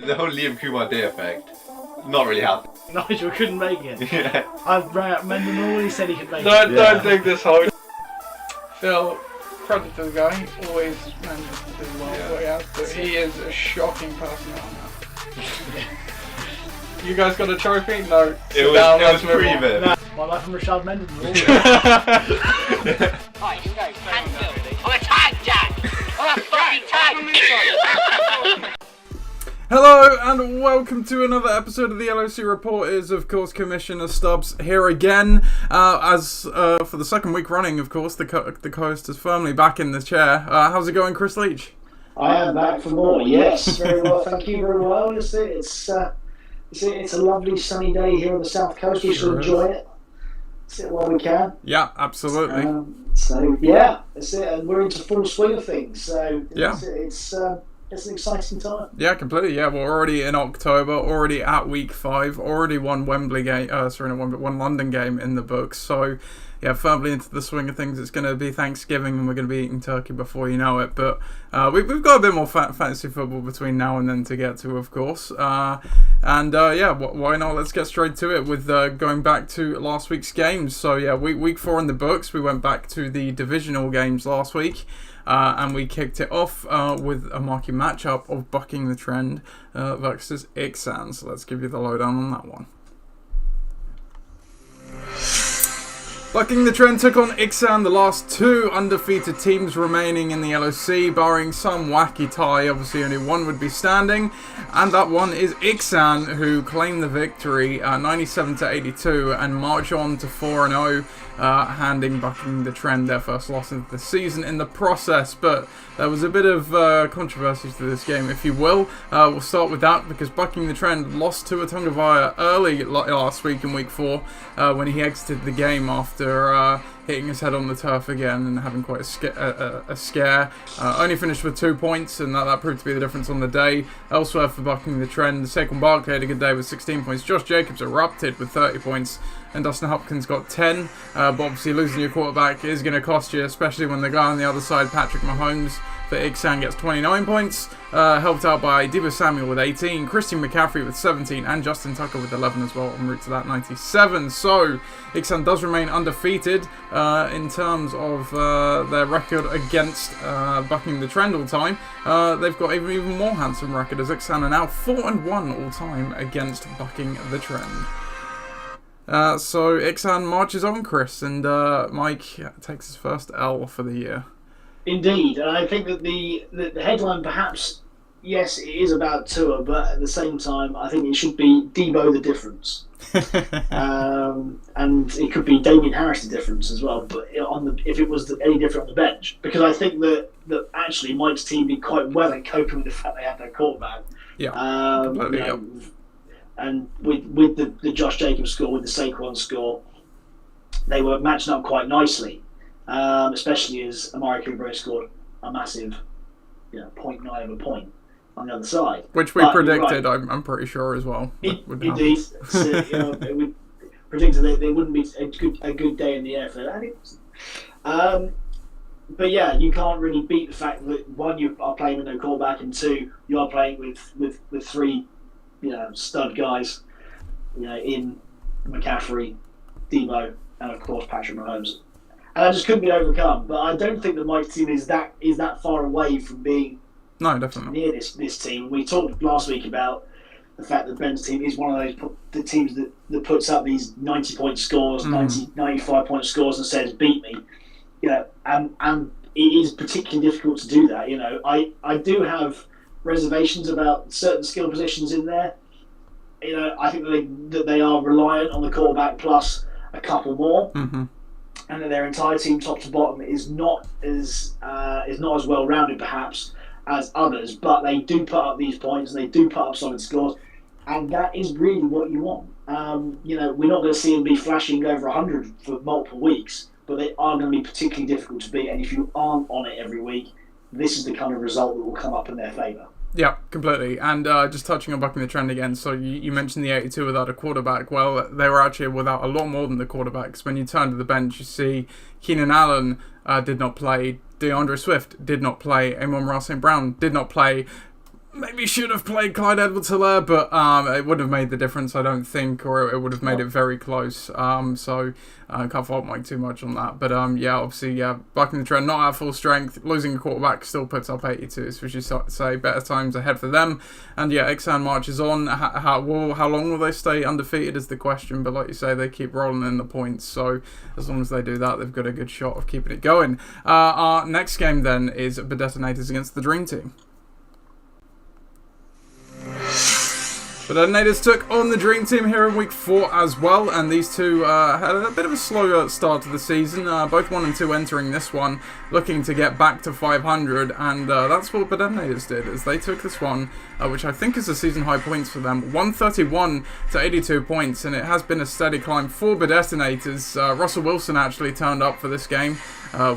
the whole Liam Kumar Day effect, not really happening. Nigel couldn't make it. Yeah. I rang up Mendenhall and he said he could make it. Don't dig this hole. Phil, credit to the guy, always manages to do well what he has, but he is a shocking person on that. You guys got a trophy? No. It was pre-vim. No, my life from Rashad Mendenhall. Right, here we go. Cancel. I'm a tag, Jack. I'm a fucking tag. Hello and welcome to another episode of the LOC Report. Is of course Commissioner Stubbs here again, for the second week running. Of course, the co-host is firmly back in the chair. How's it going, Chris Leach? I am back for more. Yes, very well. Thank you very well. It's a lovely sunny day here on the south coast. We should enjoy it. Sit while we can. Yeah, absolutely. So yeah, that's it. And we're into full swing of things. So yeah, it's an exciting time. Yeah, completely. Yeah, we're already in October, already at week 5, already one Wembley game. One London game in the books. So yeah, firmly into the swing of things. It's going to be Thanksgiving and we're going to be eating turkey before you know it. But we've got a bit more fantasy football between now and then to get to, of course. Why not? Let's get straight to it with going back to last week's games. So yeah, week 4 in the books. We went back to the divisional games last week. And we kicked it off with a marquee matchup of Bucking the Trend versus Ixan. So let's give you the lowdown on that one. Bucking the Trend took on Ixan, the last 2 undefeated teams remaining in the LOC, barring some wacky tie. Obviously only one would be standing, and that one is Ixan, who claimed the victory 97-82 and march on to 4-0, handing Bucking the Trend their first loss of the season in the process. But there was a bit of controversy to this game, if you will. We'll start with that because Bucking the Trend lost to Atungavaya early last week in week 4 when he exited the game after hitting his head on the turf again and having quite a scare. Only finished with 2 points, and that proved to be the difference on the day. Elsewhere for Bucking the Trend, Saquon Barkley had a good day with 16 points. Josh Jacobs erupted with 30 points. And Dustin Hopkins got 10. But obviously losing your quarterback is going to cost you, especially when the guy on the other side, Patrick Mahomes, for Ixan, gets 29 points. Helped out by Deebo Samuel with 18, Christian McCaffrey with 17, and Justin Tucker with 11 as well, en route to that 97. So Ixan does remain undefeated in terms of their record against Bucking the Trend all time. They've got an even more handsome record, as Ixan are now 4-1 all time against Bucking the Trend. So Ixan marches on, Chris, and Mike takes his first L for the year. Indeed, and I think that the headline, perhaps, yes, it is about Tua, but at the same time, I think it should be Deebo the difference, and it could be Damien Harris the difference as well. But if it was any different on the bench, because I think that actually Mike's team did quite well at coping with the fact they had their quarterback. Yeah, completely. And with the Josh Jacobs score, with the Saquon score, they were matching up quite nicely, especially as Amari Cooper scored a massive 0.9 of a point on the other side. Which we predicted, right. I'm pretty sure as well. Indeed. So, we predicted that there wouldn't be a good day in the air for that. But yeah, you can't really beat the fact that, one, you are playing with no quarterback, and 2, you are playing with 3 stud guys, in McCaffrey, Deebo, and of course Patrick Mahomes, and I just couldn't be overcome. But I don't think that Mike's team is that far away from being definitely near this team. We talked last week about the fact that Ben's team is one of the teams that puts up these 90-point scores, 95-point scores, and says beat me, and it is particularly difficult to do that. I do have reservations about certain skill positions in there. I think that they are reliant on the quarterback plus a couple more, and that their entire team, top to bottom, is not as well rounded perhaps as others. But they do put up these points and they do put up solid scores, and that is really what you want. We're not going to see them be flashing over 100 for multiple weeks, but they are going to be particularly difficult to beat. And if you aren't on it every week, this is the kind of result that will come up in their favour. Yeah, completely. And just touching on Bucking the Trend again, so you mentioned the 82 without a quarterback. Well, they were actually without a lot more than the quarterbacks. When you turn to the bench, you see Keenan Allen did not play, DeAndre Swift did not play, Amon-Ra St. Brown did not play, maybe should have played Clyde Edwards-Helaire, but it would have made the difference, I don't think, or it would have made it very close. So I can't fault Mike too much on that. But yeah, obviously, bucking the trend, not at full strength, losing a quarterback still puts up 82, so we should say better times ahead for them. And yeah, Ixan marches on. How long will they stay undefeated is the question, but like you say, they keep rolling in the points, so as long as they do that, they've got a good shot of keeping it going. Our next game then is the Detonators against the Dream Team. The Detonators took on the Dream Team here in week 4 as well, and these two had a bit of a slower start to the season, both 1-2 entering this one, looking to get back to 500, and that's what the Detonators did, as they took this one, which I think is a season high points for them, 131 to 82 points, and it has been a steady climb for the Detonators. Russell Wilson actually turned up for this game,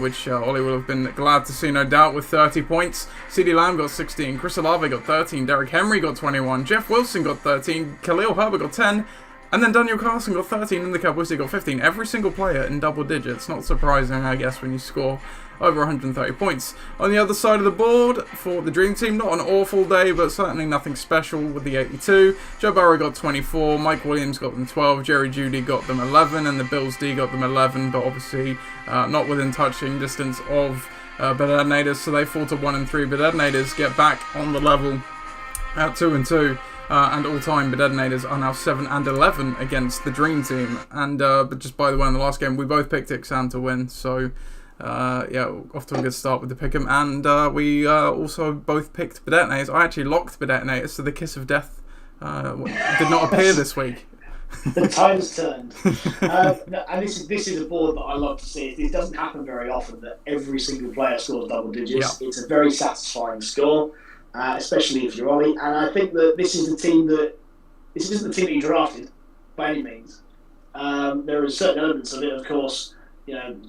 which Ollie will have been glad to see, no doubt, with 30 points. CeeDee Lamb got 16, Chris Olave got 13, Derrick Henry got 21, Jeff Wilson got 13, Khalil Herbert got 10, and then Daniel Carlson got 13, and the Cowboys got 15. Every single player in double digits. Not surprising, I guess, when you score over 130 points. On the other side of the board, for the Dream Team, not an awful day, but certainly nothing special with the 82. Joe Burrow got 24, Mike Williams got them 12, Jerry Jeudy got them 11, and the Bills D got them 11, but obviously not within touching distance of the Detonators, so they fall to 1-3. But Detonators get back on the level at 2-2. And all-time, the Detonators are now 7-11 against the Dream Team. And but just by the way, in the last game, we both picked Ixan to win. So yeah, off to a good start with the pick'em. And we also both picked the Detonators. I actually locked the Detonators, so the Kiss of Death did not appear this week. The time's turned. And this is a board that I love to see. It doesn't happen very often that every single player scores double digits. Yeah. It's a very satisfying score. Especially if you're Ollie, and I think that this isn't the team that you drafted by any means. There are certain elements of it, of course,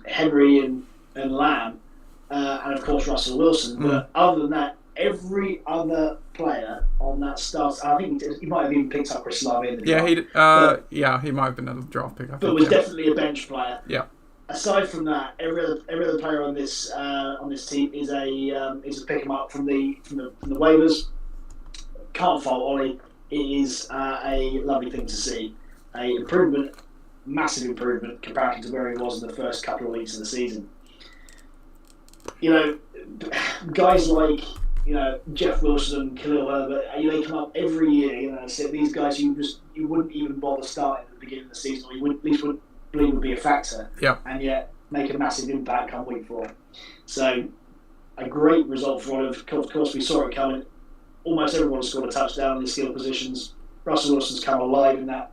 Henry and Lamb, and of course Russell Wilson. But other than that, every other player on that start, I think he might have even picked up Chris Olave in the draft. He might have been a draft pick. But was definitely a bench player. Yeah. Aside from that, every other player on this team is a pick 'em up from the waivers. Can't fault Ollie. It is a lovely thing to see. A improvement, massive improvement compared to where he was in the first couple of weeks of the season. Guys like Jeff Wilson and Khalil Herbert, they come up every year. So these guys you wouldn't even bother starting at the beginning of the season, or you wouldn't believe would be a factor, and yet make a massive impact come week 4. So a great result for Olive. Of course, we saw it coming. Almost everyone scored a touchdown in the skill positions. Russell Wilson's come alive in that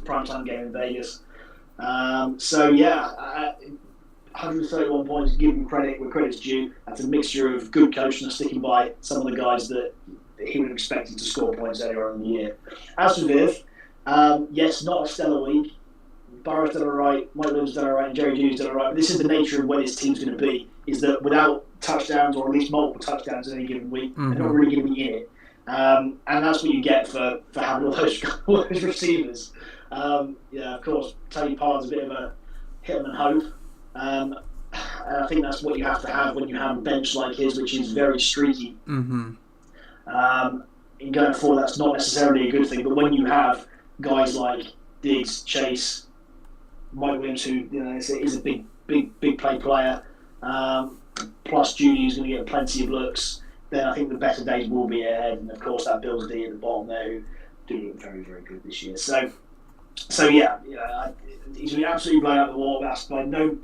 primetime game in Vegas. 131 points, give him credit where credit's due. That's a mixture of good coaching and sticking by some of the guys that he would have expected to score points earlier in the year. As for Viv, yes, not a stellar week. Burrow's done all right, Mike Williams done all right, and Jerry Jeudy's done all right. But this is the nature of where this team's going to be, is that without touchdowns, or at least multiple touchdowns in any given week, they're not really going to be in it. And that's what you get for having all those receivers. Of course, Tony Pollard's a bit of a hit 'em and hope. And I think that's what you have to have when you have a bench like his, which is very streaky. In going forward, that's not necessarily a good thing. But when you have guys like Diggs, Chase, Mike Williams, who is a big play player, plus Judy, who's going to get plenty of looks, then I think the better days will be ahead. And of course, that Bills D at the bottom there, who do look very, very good this year. So yeah, he's going to be absolutely blown out the water. That's by no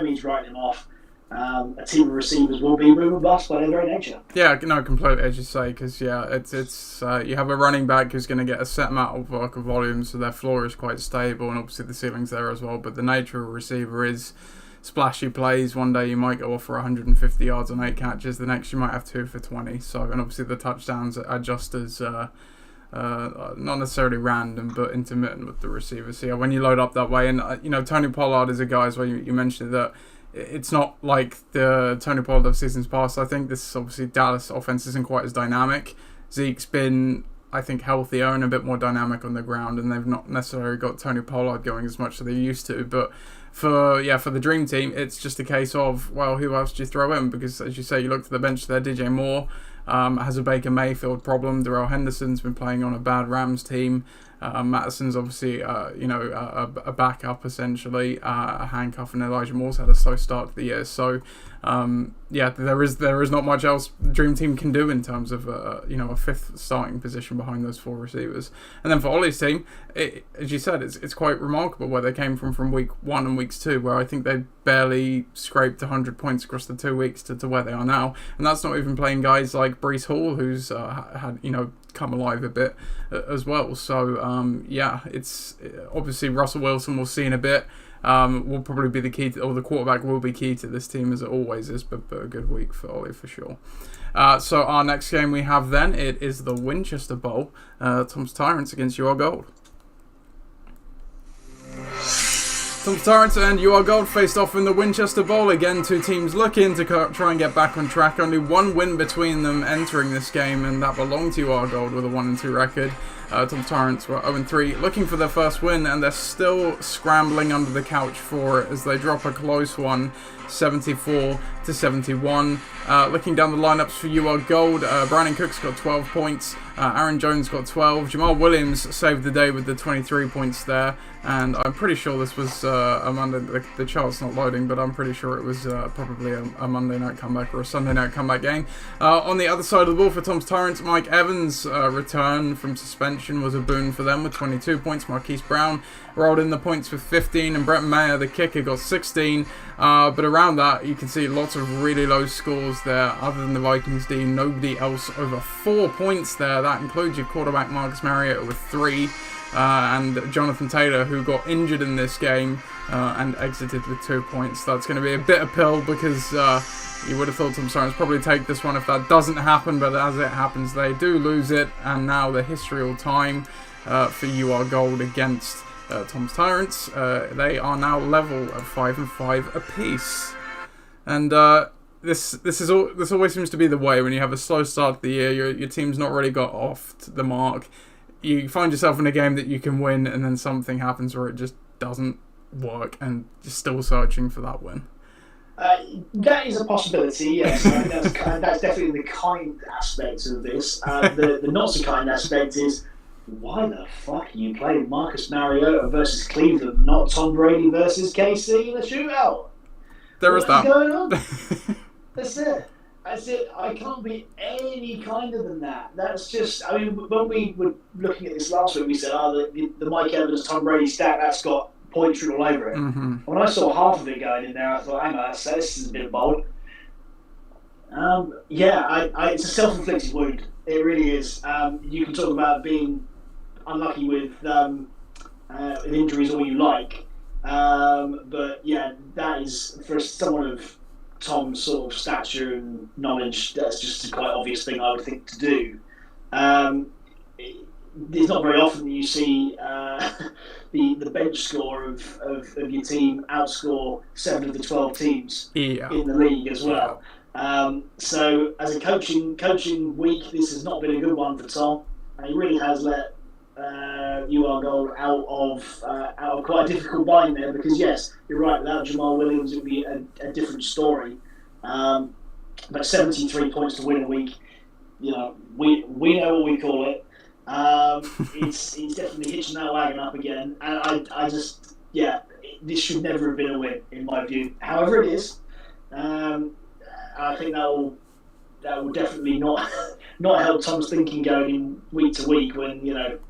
means writing him off. A team of receivers will be boom and bust by their very nature. Yeah, no, completely, as you say, because it's you have a running back who's going to get a set amount of work of volume, so their floor is quite stable, and obviously the ceiling's there as well. But the nature of a receiver is splashy plays. One day you might go off for 150 yards on 8 catches, the next you might have 2 for 20. So, and obviously the touchdowns are just as not necessarily random, but intermittent with the receiver. So yeah, when you load up that way, and Tony Pollard is a guy as well. You mentioned that. It's not like the Tony Pollard of seasons past. I think this obviously Dallas offense isn't quite as dynamic. Zeke's been, I think, healthier and a bit more dynamic on the ground, and they've not necessarily got Tony Pollard going as much as they used to. But for the dream team, it's just a case of, well, who else do you throw in? Because as you say, you look to the bench there, DJ Moore has a Baker Mayfield problem. Darrell Henderson's been playing on a bad Rams team. Mattison's obviously, a backup essentially, a handcuff, and Elijah Moore's had a slow start to the year. So, there is not much else the Dream Team can do in terms of a fifth starting position behind those four receivers. And then for Ollie's team, as you said, it's quite remarkable where they came from week 1 and weeks 2, where I think they barely scraped 100 points across the 2 weeks to where they are now, and that's not even playing guys like Breece Hall, who's had come alive a bit as well. So it's obviously Russell Wilson we'll see in a bit. Will probably be the key or the quarterback will be key to this team, as it always is, but a good week for Ollie for sure. So our next game we have then, it is the Winchester Bowl. Tom's Tyrants against UR Gold. Tom's Tyrants and UR Gold faced off in the Winchester Bowl. Again, two teams looking to try and get back on track. Only one win between them entering this game, and that belonged to UR Gold with a 1-2 record. Tom's Tyrants were 0-3, looking for their first win, and they're still scrambling under the couch for it as they drop a close one, 74-71. Looking down the lineups for UR Gold, Brandon Cooks got 12 points, Aaron Jones got 12, Jamal Williams saved the day with the 23 points there, and I'm pretty sure this was a Monday, the chart's not loading, but I'm pretty sure it was probably a Monday night comeback or a Sunday night comeback game. On the other side of the ball for Tom's Tyrants, Mike Evans' return from suspension was a boon for them with 22 points. Marquise Brown rolled in the points with 15, and Brett Mayer, the kicker, got 16. But around that, you can see lots of really low scores there. Other than the Vikings D, nobody else over 4 points there. That includes your quarterback Marcus Mariota with 3. And Jonathan Taylor, who got injured in this game and exited with 2 points. That's going to be a bitter pill because you would have thought Tom's Tyrants probably take this one if that doesn't happen, but as it happens, they do lose it, and now the history time for UR Gold against Tom's Tyrants. They are now level at 5-5 apiece, and this always seems to be the way when you have a slow start to the year. Your team's not really got off the mark. You find yourself in a game that you can win, and then something happens where it just doesn't work, and you're still searching for that win. That is a possibility, yes. That's definitely the kind aspect of this. The not so kind aspect is, why the fuck are you playing Marcus Mariota versus Cleveland, not Tom Brady versus KC in a shootout? There is that. What's going on? That's it. I can't be any kinder than that. That's just, I mean, when we were looking at this last week, we said, the Mike Evans, Tom Brady stat, that's got points written all over it. Mm-hmm. When I saw half of it going in there, I thought, hang on, this is a bit bold. It's a self-inflicted wound. It really is. You can talk about being unlucky with injuries all you like. But yeah, that is, for someone of Tom's sort of stature and knowledge, that's just a quite obvious thing I would think to do. It's not very often that you see the bench score of your team outscore 7 of the 12 teams in the league as well. So as a coaching week, this has not been a good one for Tom. He really has let UR Gold out of quite a difficult bind there, because yes, you're right, without Jamal Williams it would be a different story. But 73 points to win a week, we know what we call it. He's definitely hitching that wagon up again, and I just, this should never have been a win in my view. However it is, I think that will definitely not help Tom's thinking going in week to week when you don't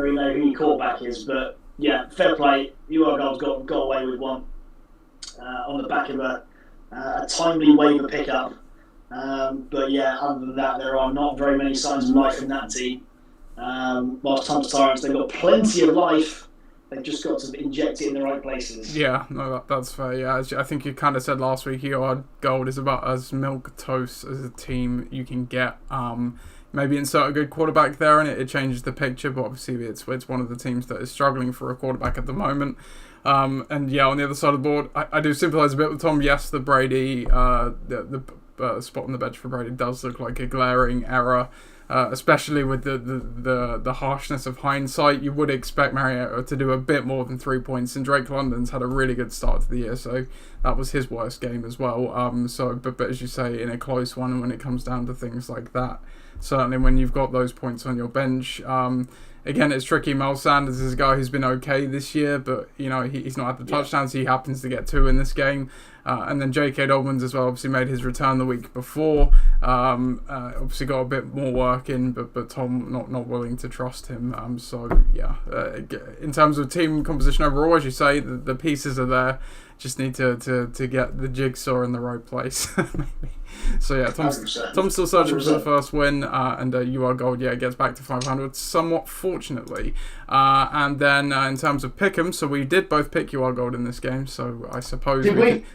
really know who your quarterback is. But yeah, fair play. UR Gold's got away with one on the back of a timely waiver pickup. But yeah, other than that, there are not very many signs of life in that team. Whilst Tom's Tyrants, they've got plenty of life. They've just got to inject it in the right places. Yeah, no, that's fair. Yeah, I think you kind of said last week, UR Gold is about as milquetoast as a team you can get. Maybe insert a good quarterback there and it changes the picture, but obviously it's one of the teams that is struggling for a quarterback at the moment. And yeah, on the other side of the board, I do sympathise a bit with Tom. Yes, the Brady, the spot on the bench for Brady does look like a glaring error. especially with the harshness of hindsight, you would expect Mariota to do a bit more than 3 points. And Drake London's had a really good start to the year, so that was his worst game as well. But as you say, in a close one, when it comes down to things like that, certainly when you've got those points on your bench. Again, it's tricky. Miles Sanders is a guy who's been okay this year, but he's not had the touchdowns. He happens to get 2 in this game. And then J.K. Dobbins as well, obviously made his return the week before. Obviously got a bit more work in, but Tom not willing to trust him. In terms of team composition overall, as you say, the pieces are there. Just need to get the jigsaw in the right place. Maybe. So yeah, Tom's still searching for the first win, and You Are Gold, gets back to 500 somewhat fortunately. And then in terms of pick'em, so we did both pick You Are Gold in this game, so I suppose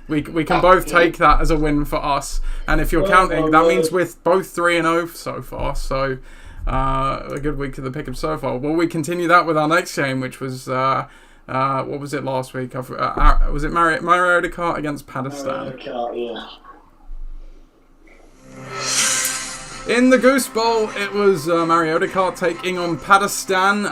we can both take that as a win for us. And if you're counting, that means we're both 3-0 so far. So a good week of the pick'em so far. Well, we continue that with our next game, which was what was it last week? Was it Mariota Car against Pakistan? Mariota Car, yeah. In the Goose Bowl, it was Mariota Car taking on Pakistan.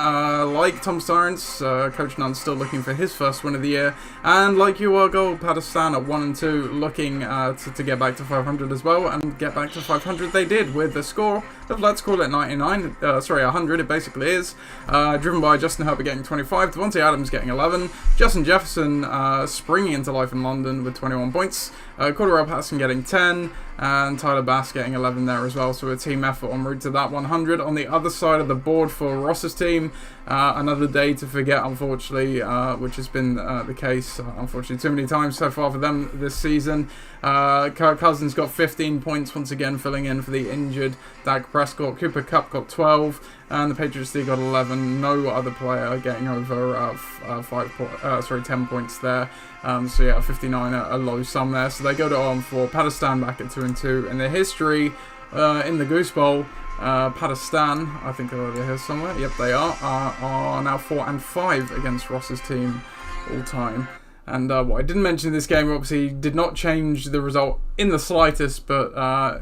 Like Tom Tyrants, Coach Nunn's still looking for his first win of the year. And like You Are Gold, Pakistan at 1-2, looking to get back to 500 as well. And get back to 500 they did with a score of, let's call it 100 it basically is. Driven by Justin Herbert getting 25, Devontae Adams getting 11, Justin Jefferson springing into life in London with 21 points, Cordarrelle Patterson getting 10, and Tyler Bass getting 11 there as well. So a team effort en route to that 100. On the other side of the board for Ross's team, another day to forget, unfortunately, which has been the case, unfortunately, too many times so far for them this season. Kirk Cousins got 15 points once again, filling in for the injured Dak Prescott. Cooper Kupp got 12, and the Patriots D got 11. No other player getting over 10 points there. 59, a low sum there. So they go to 0-4. Pakistan back at 2-2. In their history, in the Goose Bowl, Pakistan, I think they're over here somewhere. Yep, they are now 4-5 against Ross's team all time. And what I didn't mention in this game, obviously, did not change the result in the slightest, but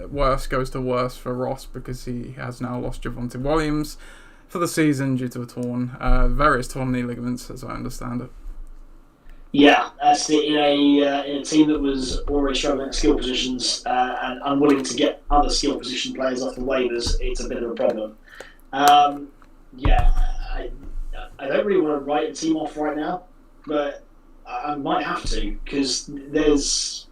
worse goes to worse for Ross because he has now lost Javonte Williams for the season due to various torn knee ligaments, as I understand it. Yeah, that's it. In a team that was already struggling at skill positions and unwilling to get other skill position players off the waivers, it's a bit of a problem. I don't really want to write a team off right now, but I might have to, because there's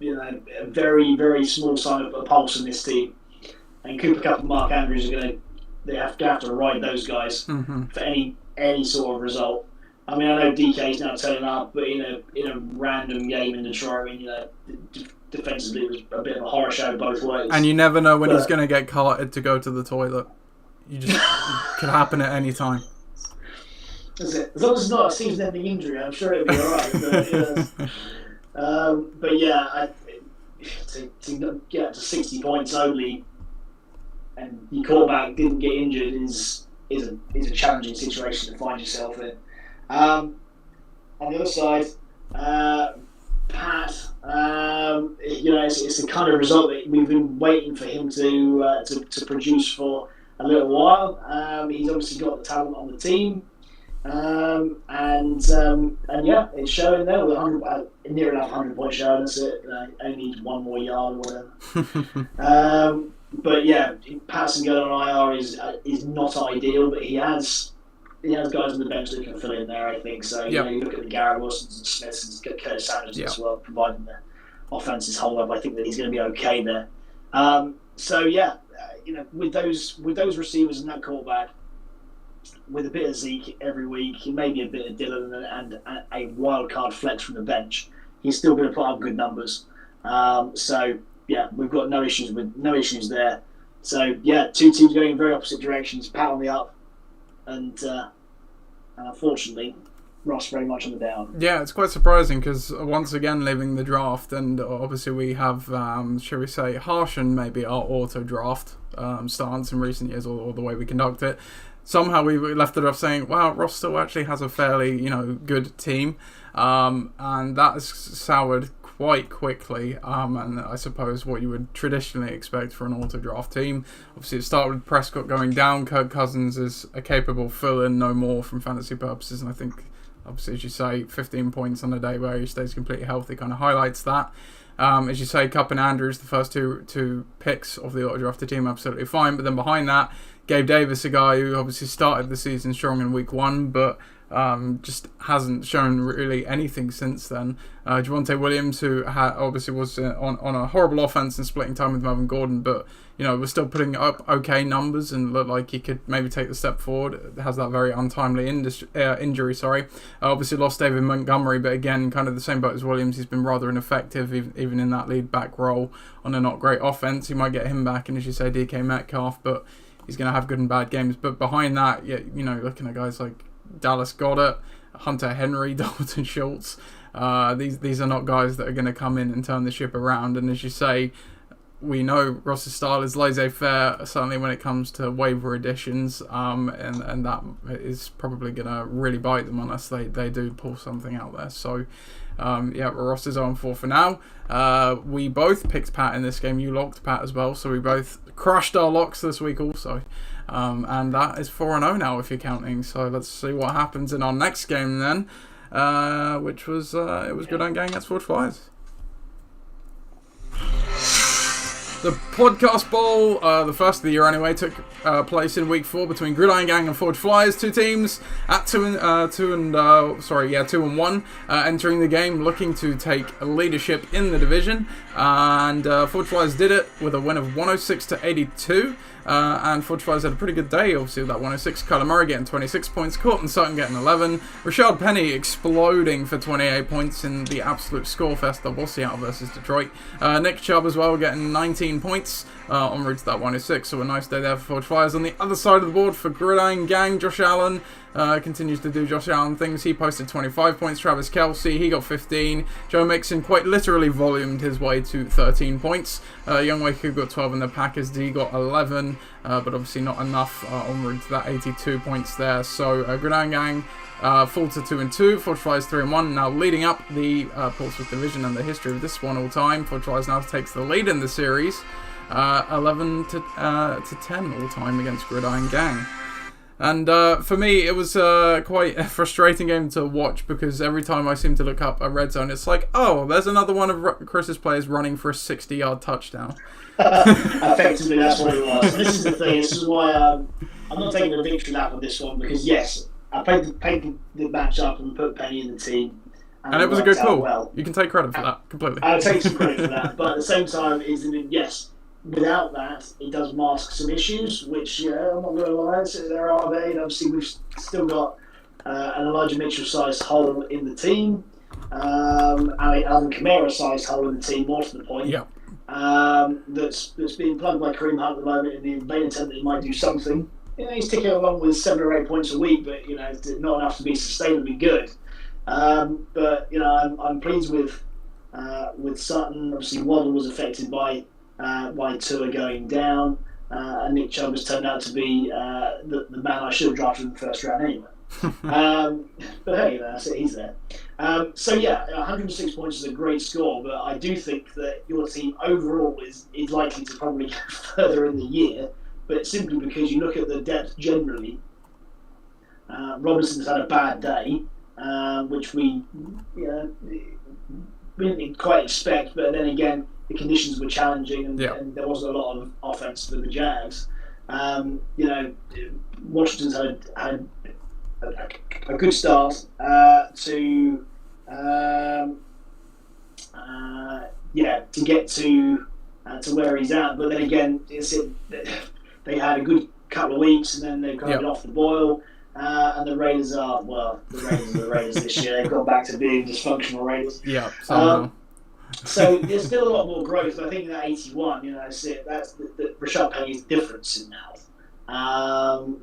a very, very small sign of a pulse in this team, and Cooper Kupp and Mark Andrews are they have to ride those guys for any sort of result. I mean, I know DK's now turning up, but in a random game in Detroit, defensively it was a bit of a horror show both ways. And you never know when he's going to get carted to go to the toilet. It could happen at any time. That's it. As long as it's not a season-ending injury, I'm sure it'll be alright. To get to 60 points only, and your quarterback didn't get injured is a challenging situation to find yourself in. On the other side, Pat, it's the kind of result that we've been waiting for him to produce for a little while. He's obviously got the talent on the team. It's showing there with near enough 100-point showing. That's it. Only needs one more yard or whatever. Patterson going on IR is not ideal, but he has guys on the bench that can fill in there, I think. So you look at the Garrett Wilsons and Smiths and Curtis Sanders as well, providing the offenses hold up. I think that he's going to be okay there. With those receivers and that quarterback, with a bit of Zeke every week, maybe a bit of Dylan and a wild card flex from the bench, he's still going to put up good numbers. We've got no issues there. So two teams going in very opposite directions. Pat on the up, and unfortunately, Ross very much on the down. Yeah, it's quite surprising because once again leaving the draft, and obviously we have, shall we say, harshened maybe our auto draft stance in recent years, or the way we conduct it. Somehow we left it off saying, wow, Ross still actually has a fairly, good team. And that has soured quite quickly, and I suppose what you would traditionally expect for an auto-draft team. Obviously, it started with Prescott going down. Kirk Cousins is a capable fill-in, no more from fantasy purposes, and I think, obviously, as you say, 15 points on a day where he stays completely healthy kind of highlights that. As you say, Cup and Andrews, the first two picks of the auto-drafted team, absolutely fine, but then behind that, Gabe Davis, a guy who obviously started the season strong in week 1, but just hasn't shown really anything since then. Javonte Williams, who obviously was on a horrible offense and splitting time with Melvin Gordon, but was still putting up okay numbers and looked like he could maybe take the step forward. Has that very untimely injury. Obviously lost David Montgomery, but again, kind of the same boat as Williams. He's been rather ineffective, even in that lead back role on a not great offense. You might get him back, and as you say, DK Metcalf, but he's going to have good and bad games. But behind that, looking at guys like Dallas Goedert, Hunter Henry, Dalton Schultz. These are not guys that are going to come in and turn the ship around. And as you say, we know Ross's style is laissez-faire, certainly when it comes to waiver additions, and that is probably going to really bite them unless they do pull something out there. So, Ross is 0-4 for now. We both picked Pat in this game. You locked Pat as well, so we both crushed our locks this week also. And that is 4-0 now if you're counting. So let's see what happens in our next game then, which was Gridiron Gang against Forge Flyers. The Podcast Bowl, the first of the year anyway, took place in week 4 between Gridiron Gang and Forge Flyers, two teams at 2-1, entering the game looking to take leadership in the division, and Forge Flyers did it with a win of 106-82. And Forge Flyers had a pretty good day, obviously, with that 106. Kyler Murray getting 26 points, Courtland Sutton getting 11, Rashad Penny exploding for 28 points in the absolute scorefest that was Seattle versus Detroit. Nick Chubb as well getting 19 points en route to that 106, so a nice day there for Forge Flyers. On the other side of the board for Gridiron Gang, Josh Allen continues to do Josh Allen things. He posted 25 points. Travis Kelce, he got 15. Joe Mixon quite literally volumed his way to 13 points. Younghoe Koo got 12 and the Packers D got 11, but obviously not enough en route to that 82 points there. So Gridiron Gang fall to 2-2. Forge Flyers 3-1. Now leading up the Portsmouth division and the history of this one all time. Forge Flyers now takes the lead in the series, 11-10 all time against Gridiron Gang. And for me, it was quite a frustrating game to watch because every time I seem to look up a red zone, it's like, oh, there's another one of Chris's players running for a 60-yard touchdown. Effectively, that's what it was. This is the thing. This is why I'm not taking a victory lap on this one because, yes, I played the match up and put Penny in the team. And it was a good call. Well. You can take credit for that completely. I'll take some credit for that. But at the same time, yes, without that, it does mask some issues, which, I'm not going to lie, there are there. Obviously, we've still got an Elijah Mitchell-sized hole in the team, Alvin Kamara-sized hole in the team, more to the point. Yeah. That's being plugged by Kareem Hunt at the moment in the vain attempt that he might do something. He's ticking along with 7 or 8 points a week, but not enough to be sustainably good. But I'm pleased with Sutton. Obviously, Waddle was affected by Tua going down, and Nick Chubb has turned out to be the man I should have drafted in the first round anyway. But hey, that's it, he's there. 106 points is a great score, but I do think that your team overall is likely to probably go further in the year, but simply because you look at the depth generally. Robinson's had a bad day, which we didn't quite expect, but then again, the conditions were challenging and there wasn't a lot of offense for the Jags. Washington's had a good start to get to where he's at, but then again, they had a good couple of weeks and then they've gone off the boil. And the Raiders are the Raiders this year. They've gone back to being dysfunctional Raiders. Yeah. So there's still a lot more growth. I think that 81, that's it. That's the Rashad Penny's difference in health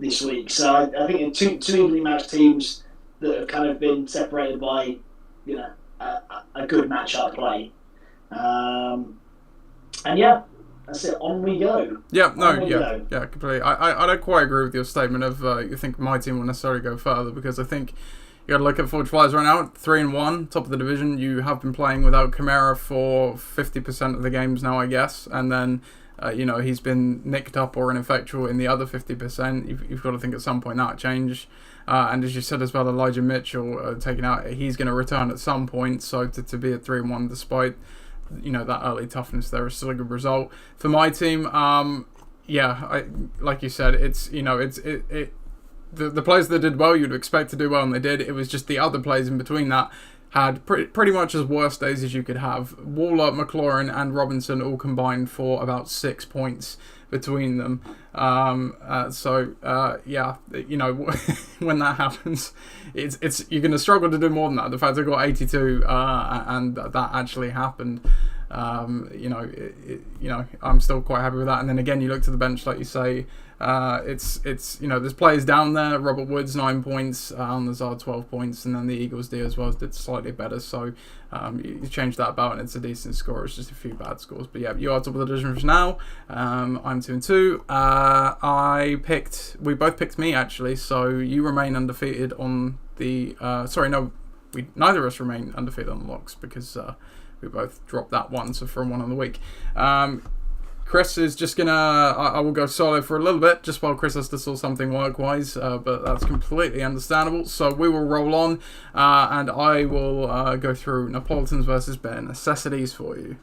this week. So I think two evenly matched teams that have kind of been separated by a good matchup play. That's it. On we go. Yeah, completely. I don't quite agree with your statement of you think my team will necessarily go further because I think, You got to look at Forge Flyers right now, 3-1, top of the division. You have been playing without Kamara for 50% of the games now, I guess, and then he's been nicked up or ineffectual in the other 50%. You've got to think at some point that change. And as you said as well, Elijah Mitchell taken out, he's going to return at some point. So to be at 3-1 despite that early toughness there is still a good result for my team. Like you said, it's the players that did well you'd expect to do well, and they did. It was just the other players in between that had pretty much as worst days as you could have. Waller, McLaren and Robinson all combined for about 6 points between them. When that happens, it's you're going to struggle to do more than that. The fact I got 82 and that actually happened. I'm still quite happy with that. And then again, you look to the bench, like you say, there's players down there. Robert Woods 9 points, Lazard 12 points, and then the Eagles D as well did slightly better. So you change that about, and it's a decent score. It's just a few bad scores, but yeah, you are top of the division for now. I'm 2-2. We both picked me actually, so you remain undefeated on the. Neither of us remain undefeated on the locks because we both dropped that one, so from one on the week. Chris is just gonna. I will go solo for a little bit, just while Chris has to sort something work-wise, but that's completely understandable. So we will roll on, and I will go through Napoleons versus Bare Necessities for you.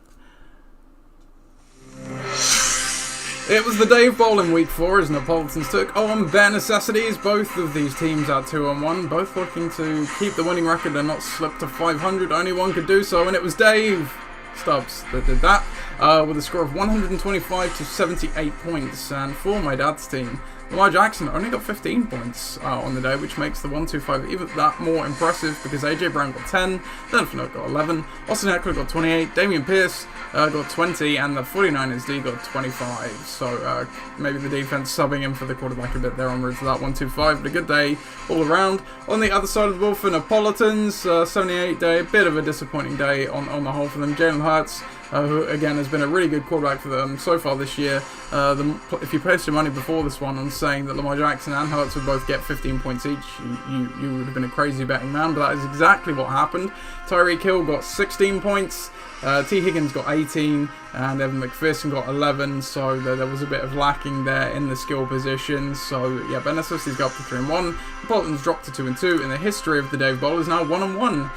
It was the day of bowling week 4 as Napoleons took on Bare Necessities. Both of these teams at 2-1, both looking to keep the winning record and not slip to 500. Only one could do so, and it was Dave Stubbs that did that with a score of 125 to 78 points. And for my dad's team, Lamar Jackson only got 15 points on the day, which makes the 1-2-5 even that more impressive because AJ Brown got 10, Denver got 11, Austin Eckler got 28, Damian Pierce got 20, and the 49ers D got 25. So maybe the defense subbing him for the quarterback a bit there en route to that 1-2-5, but a good day all around. On the other side of the ball for Napoleons, 78 day, a bit of a disappointing day on the whole for them. Jalen Hurts, who again has been a really good quarterback for them so far this year. If you placed your money before this one on saying that Lamar Jackson and Hurts would both get 15 points each, you would have been a crazy betting man, but that is exactly what happened. Tyreek Hill got 16 points, T. Higgins got 18, and Evan McPherson got 11, so there was a bit of lacking there in the skill positions. So yeah, Ben Necessities got up to 3-1, Napoleons dropped to 2-2, and the history of the Dave Bowl is now 1-1.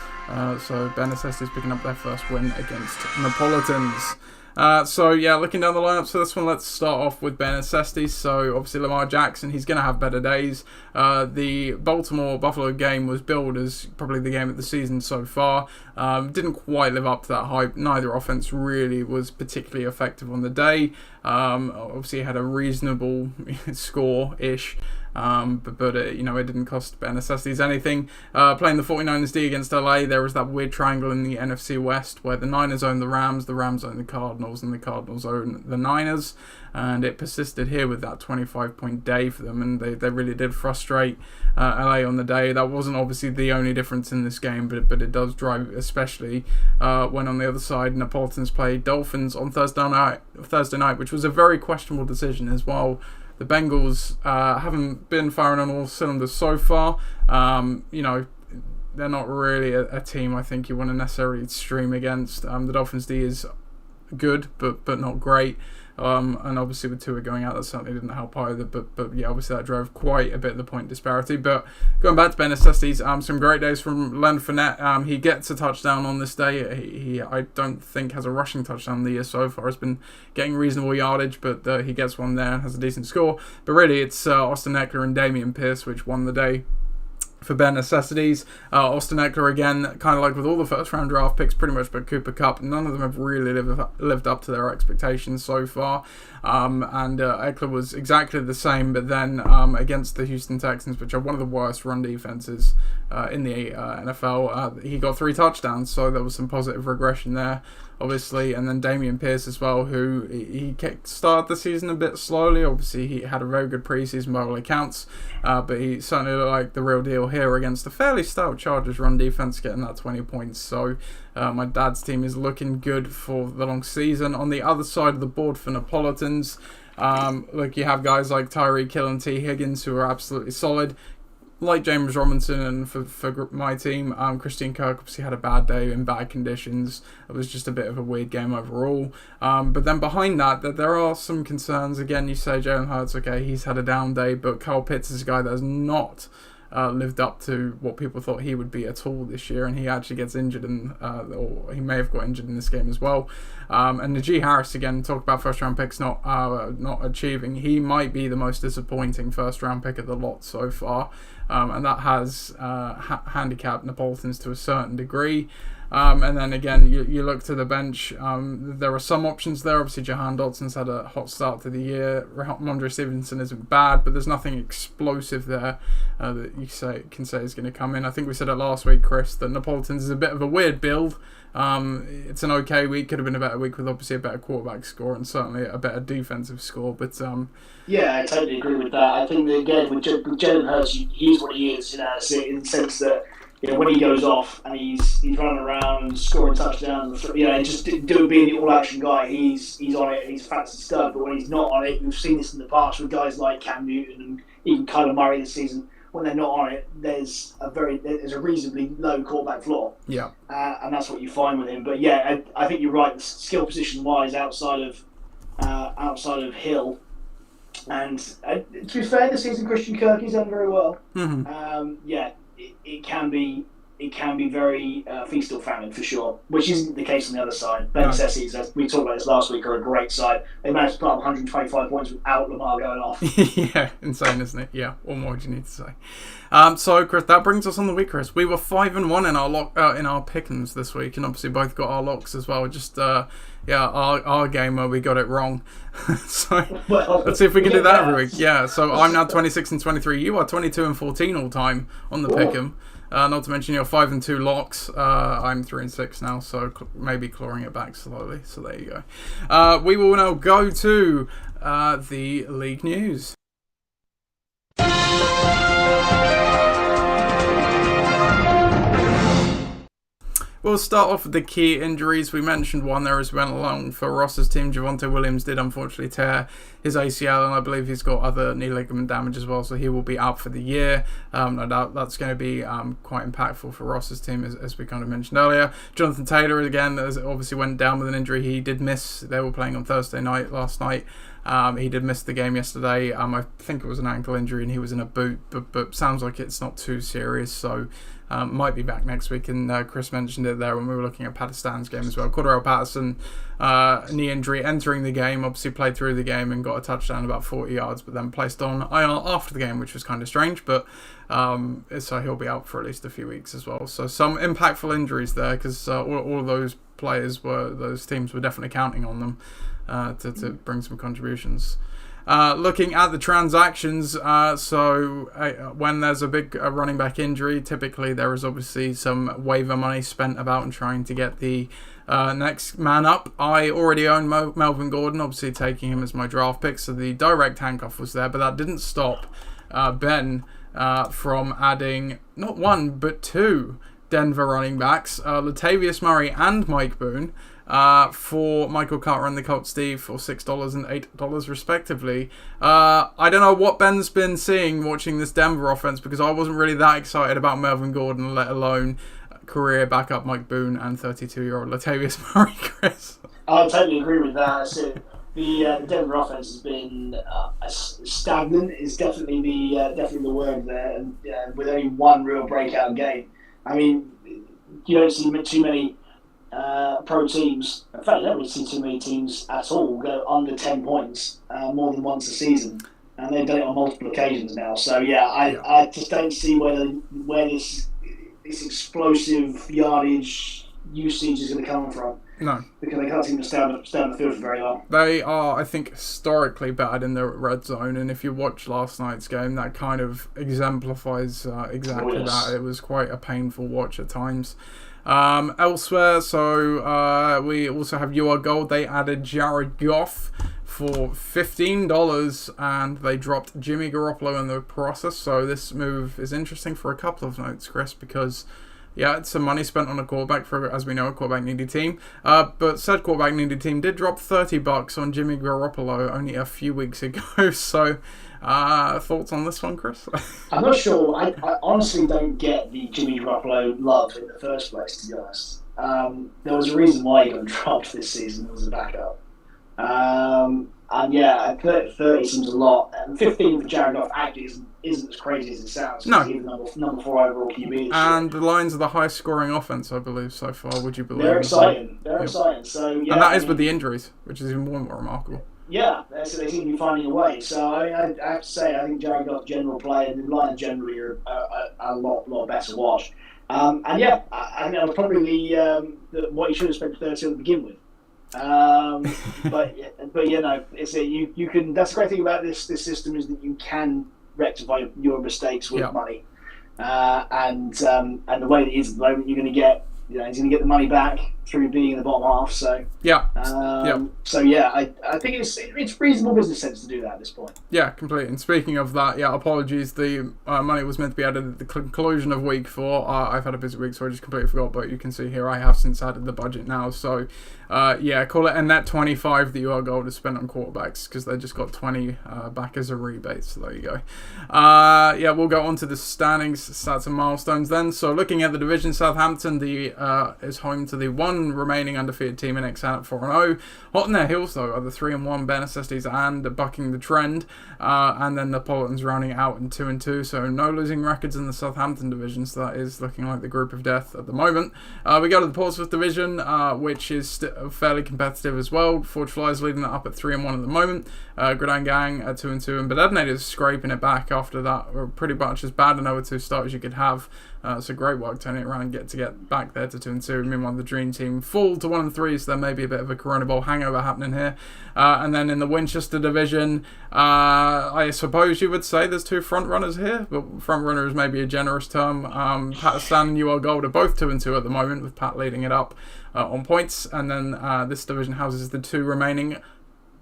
So Ben Necessities picking up their first win against Napoleons. Looking down the lineups for this one, let's start off with Ben Necessities. So obviously Lamar Jackson, he's going to have better days. The Baltimore-Buffalo game was billed as probably the game of the season so far. Didn't quite live up to that hype. Neither offense really was particularly effective on the day. Obviously had a reasonable score-ish. But it didn't cost Ben Necessities anything. Playing the 49ers D against LA, there was that weird triangle in the NFC West where the Niners own the Rams own the Cardinals, and the Cardinals own the Niners. And it persisted here with that 25-point day for them, and they really did frustrate LA on the day. That wasn't obviously the only difference in this game, but it does drive, especially when on the other side, Napoleons played Dolphins on Thursday night, which was a very questionable decision as well. The Bengals haven't been firing on all cylinders so far. They're not really a team I think you want to necessarily stream against. The Dolphins D is good, but not great. And obviously with Tua going out, that certainly didn't help either. But yeah, obviously that drove quite a bit of the point disparity. But going back to Ben Necessities, some great days from Leonard Fournette. He gets a touchdown on this day. He I don't think has a rushing touchdown the year so far. Has been getting reasonable yardage, but he gets one there and has a decent score. But really, it's Austin Eckler and Damian Pierce which won the day for Ben Necessities. Austin Eckler again, kind of like with all the first round draft picks pretty much, but Cooper Kupp, none of them have really lived up to their expectations so far. And Eckler was exactly the same, but then against the Houston Texans, which are one of the worst run defenses in the NFL, he got 3 touchdowns, so there was some positive regression there, obviously. And then Damian Pierce as well, who he started the season a bit slowly. Obviously he had a very good preseason by all accounts, but he certainly looked like the real deal here against a fairly stout Chargers run defense, getting that 20 points. So my dad's team is looking good for the long season. On the other side of the board for Napoleons, look, you have guys like Tyreek Hill and T. Higgins who are absolutely solid. like James Robinson and for my team, Christian Kirk obviously had a bad day in bad conditions. It was just a bit of a weird game overall. But then behind that there are some concerns. Again, you say Jalen Hurts, okay, he's had a down day, but Kyle Pitts is a guy that has not lived up to what people thought he would be at all this year, and he actually gets injured, or he may have got injured in this game as well. And Najee Harris, again, talk about first round picks not achieving. He might be the most disappointing first round pick of the lot so far, and that has handicapped Napoleons to a certain degree. And then again, you look to the bench. There are some options there. Obviously, Jahan Dotson's had a hot start to the year. Ramondre Stevenson isn't bad, but there's nothing explosive there that you can say is going to come in. I think we said it last week, Chris, that Napoleons is a bit of a weird build. It's an okay week. Could have been a better week with obviously a better quarterback score and certainly a better defensive score. But yeah, I totally agree with that. I think that again with Jalen Hurts, he's what he is, in the sense that, when he goes off and he's running around and scoring touchdowns, just being the all-action guy, he's on it. He's a fancy stud. But when he's not on it, we've seen this in the past with guys like Cam Newton and even Kyler Murray this season. When they're not on it, there's a reasonably low quarterback floor. Yeah, and that's what you find with him. But yeah, I think you're right. Skill position wise, outside of Hill, and to be fair, this season Christian Kirk has done very well. Mm-hmm. It can be very feast or famine for sure, which isn't the case on the other side. Necessities, as we talked about this last week, are a great side. They managed to put up 125 points without Lamar going off. Yeah, insane, isn't it? Yeah, what more do you need to say? So, Chris, that brings us on the week, Chris. We were 5-1 in our pick'ems this week, and obviously both got our locks as well. Just our game where we got it wrong. So let's see if we can do that every week. Yeah. So I'm now 26-23. You are 22-14 all time on the pick'em. Not to mention your 5-2 locks. I'm 3-6 now, so maybe clawing it back slowly. So there you go. We will now go to the league news. We'll start off with the key injuries. We mentioned one there as we went along for Ross's team. Javonte Williams did unfortunately tear his ACL, and I believe he's got other knee ligament damage as well, so he will be out for the year. No doubt that's going to be quite impactful for Ross's team, as we kind of mentioned earlier. Jonathan Taylor, again, obviously went down with an injury. He did miss. They were playing on Thursday night last night. He did miss the game yesterday. I think it was an ankle injury and he was in a boot, but sounds like it's not too serious, so might be back next week. And Chris mentioned it there when we were looking at Pakistan's game as well. Cordarrelle Patterson, knee injury, entering the game, obviously played through the game and got a touchdown about 40 yards, but then placed on IR after the game, which was kind of strange, but so he'll be out for at least a few weeks as well. So some impactful injuries there, because all of those those teams were definitely counting on them to bring some contributions. Looking at the transactions, when there's a big running back injury, typically there is obviously some waiver money spent about and trying to get the next man up. I already own Melvin Gordon, obviously taking him as my draft pick, so the direct handcuff was there, but that didn't stop Ben from adding not one but two Denver running backs, Latavius Murray and Mike Boone, for Michael Carter and the Colts Steve for $6 and $8 respectively. I don't know what Ben's been seeing watching this Denver offense, because I wasn't really that excited about Melvin Gordon, let alone career backup Mike Boone and 32-year-old Latavius Murray, Chris. I totally agree with that. So the Denver offense has been stagnant is definitely the word there, and with only one real breakout game. I mean, you don't see too many pro teams. In fact, you don't really see too many teams at all go under 10 points more than once a season, and they've done it on multiple occasions now. So yeah, I just don't see where this explosive yardage usage is going to come from. No, because they can't seem to stay on the field for very long. They are, I think, historically bad in the red zone, and if you watch last night's game, that kind of exemplifies exactly that. It was quite a painful watch at times. Elsewhere, so we also have UR Gold. They added Jared Goff for $15, and they dropped Jimmy Garoppolo in the process. So this move is interesting for a couple of notes, Chris, because Yeah, it's some money spent on a quarterback for, as we know, a quarterback needy team. But said quarterback needy team did drop $30 on Jimmy Garoppolo only a few weeks ago. So, thoughts on this one, Chris? I'm not sure. I honestly don't get the Jimmy Garoppolo love in the first place, to be honest. There was a reason why he got dropped this season. It was a backup. And yeah, 30 seems a lot. And 15 for Jared Goff actually isn't as crazy as it sounds. No. He's the number 4 overall QB. And the Lions are the highest scoring offense, I believe, so far. Would you believe? They're exciting. They're exciting. So yeah, and that is with the injuries, which is even more remarkable. Yeah, so they seem to be finding a way. So I have to say, I think Jared Goff's general play and the Lions generally are a lot better watch. And yeah, I think that was probably what you should have spent 30 on to begin with. But you know, you can. That's the great thing about this system is that you can rectify your mistakes with money, and the way it is at the moment, you're going to get. He's going to get the money back through being in the bottom half. So So yeah, I think it's reasonable business sense to do that at this point. Yeah, completely. And speaking of that, apologies. The money was meant to be added at the conclusion of week 4. I've had a busy week, so I just completely forgot. But you can see here, I have since added the budget now. So call it a net 25 that you are going to spend on quarterbacks because they just got 20 back as a rebate. So there you go. We'll go on to the standings, stats, and milestones then. So looking at the division, Southampton is home to the one remaining undefeated team in XN at 4-0. Hot in their heels though are the 3-1 Necessities and bucking the trend, and then Napoleons rounding out in 2-2. So no losing records in the Southampton division. So that is looking like the group of death at the moment. We go to the Portsmouth division, which is fairly competitive as well. Forge Flyers leading that up at 3-1 at the moment. Gridiron Gang at 2-2, and Detonators scraping it back after that. Were pretty much as bad an 0-2 start as you could have. So great work turning it around and get back there to 2-2. Meanwhile, the Dream Team fall to 1-3, so there may be a bit of a Corona Bowl hangover happening here. And then in the Winchester division, I suppose you would say there's 2 front runners here, but front runner is maybe a generous term. Pat Stan and UR Gold are both 2-2 at the moment, with Pat leading it up on points. And then this division houses the 2 remaining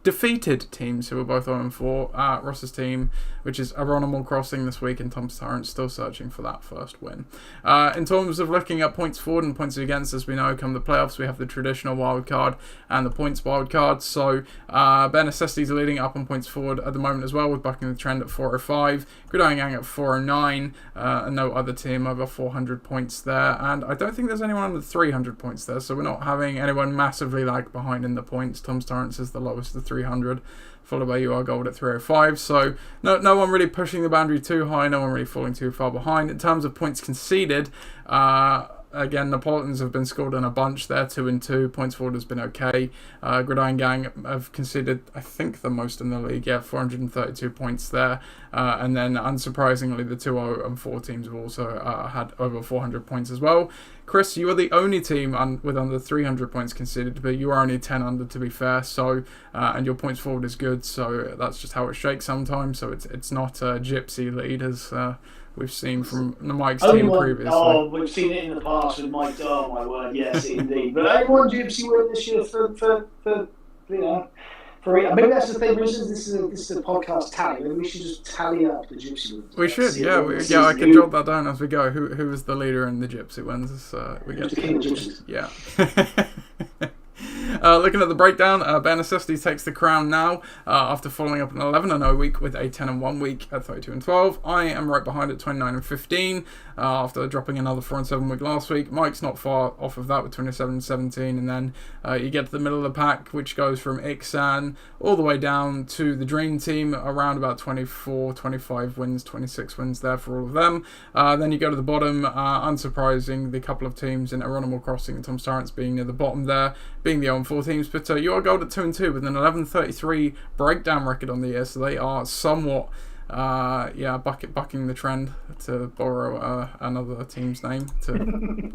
defeated teams who are both 0-4. Ross's team, which is Aronimal Crossing this week, and Tom's Tyrants still searching for that first win. In terms of looking at points forward and points against, as we know, come the playoffs, we have the traditional wild card and the points wild card. So Necessities are leading up on points forward at the moment as well, with bucking the trend at 405. Gridiron Gang at 409, and no other team over 400 points there. And I don't think there's anyone under 300 points there, so we're not having anyone massively lag behind in the points. Tom's Tyrants is the lowest of 300, followed by UR Gold at 305. So no one really pushing the boundary too high, no one really falling too far behind. In terms of points conceded, again, Napoleons have been scored in a bunch there, 2-2. Points forward has been okay. Gridiron Gang have conceded, I think, the most in the league. 432 points there. And then, unsurprisingly, the 2-0-4 teams have also had over 400 points as well. Chris, you are the only team with under 300 points conceded, but you are only 10 under, to be fair. So, and your points forward is good, so that's just how it shakes sometimes. So it's not a gypsy lead as we've seen from Mike's team previously. Oh, we've seen it in the past with Mike. Oh my word, yes, indeed. But only one gypsy win this year for maybe that's the thing. This is a podcast tally. Maybe we should just tally up the gypsy wins. We should, I can jot that down as we go. Who was the leader in the gypsy wins? We get the king of gypsies. Yeah. Looking at the breakdown, Necessities takes the crown now after following up an 11-0 week with a 10-1 week at 32-12. I am right behind at 29-15 after dropping another 4-7 week last week. Mike's not far off of that with 27-17, and then you get to the middle of the pack, which goes from Ixan all the way down to the Dream Team, around about 24, 25 wins, 26 wins there for all of them. Then you go to the bottom, unsurprising, the couple of teams in Aronimal Crossing and Tom's Tyrants being near the bottom there, being the 0-4 teams, but you are gold at 2-2 with an 11-33 breakdown record on the year, so they are somewhat bucking the trend, to borrow another team's name to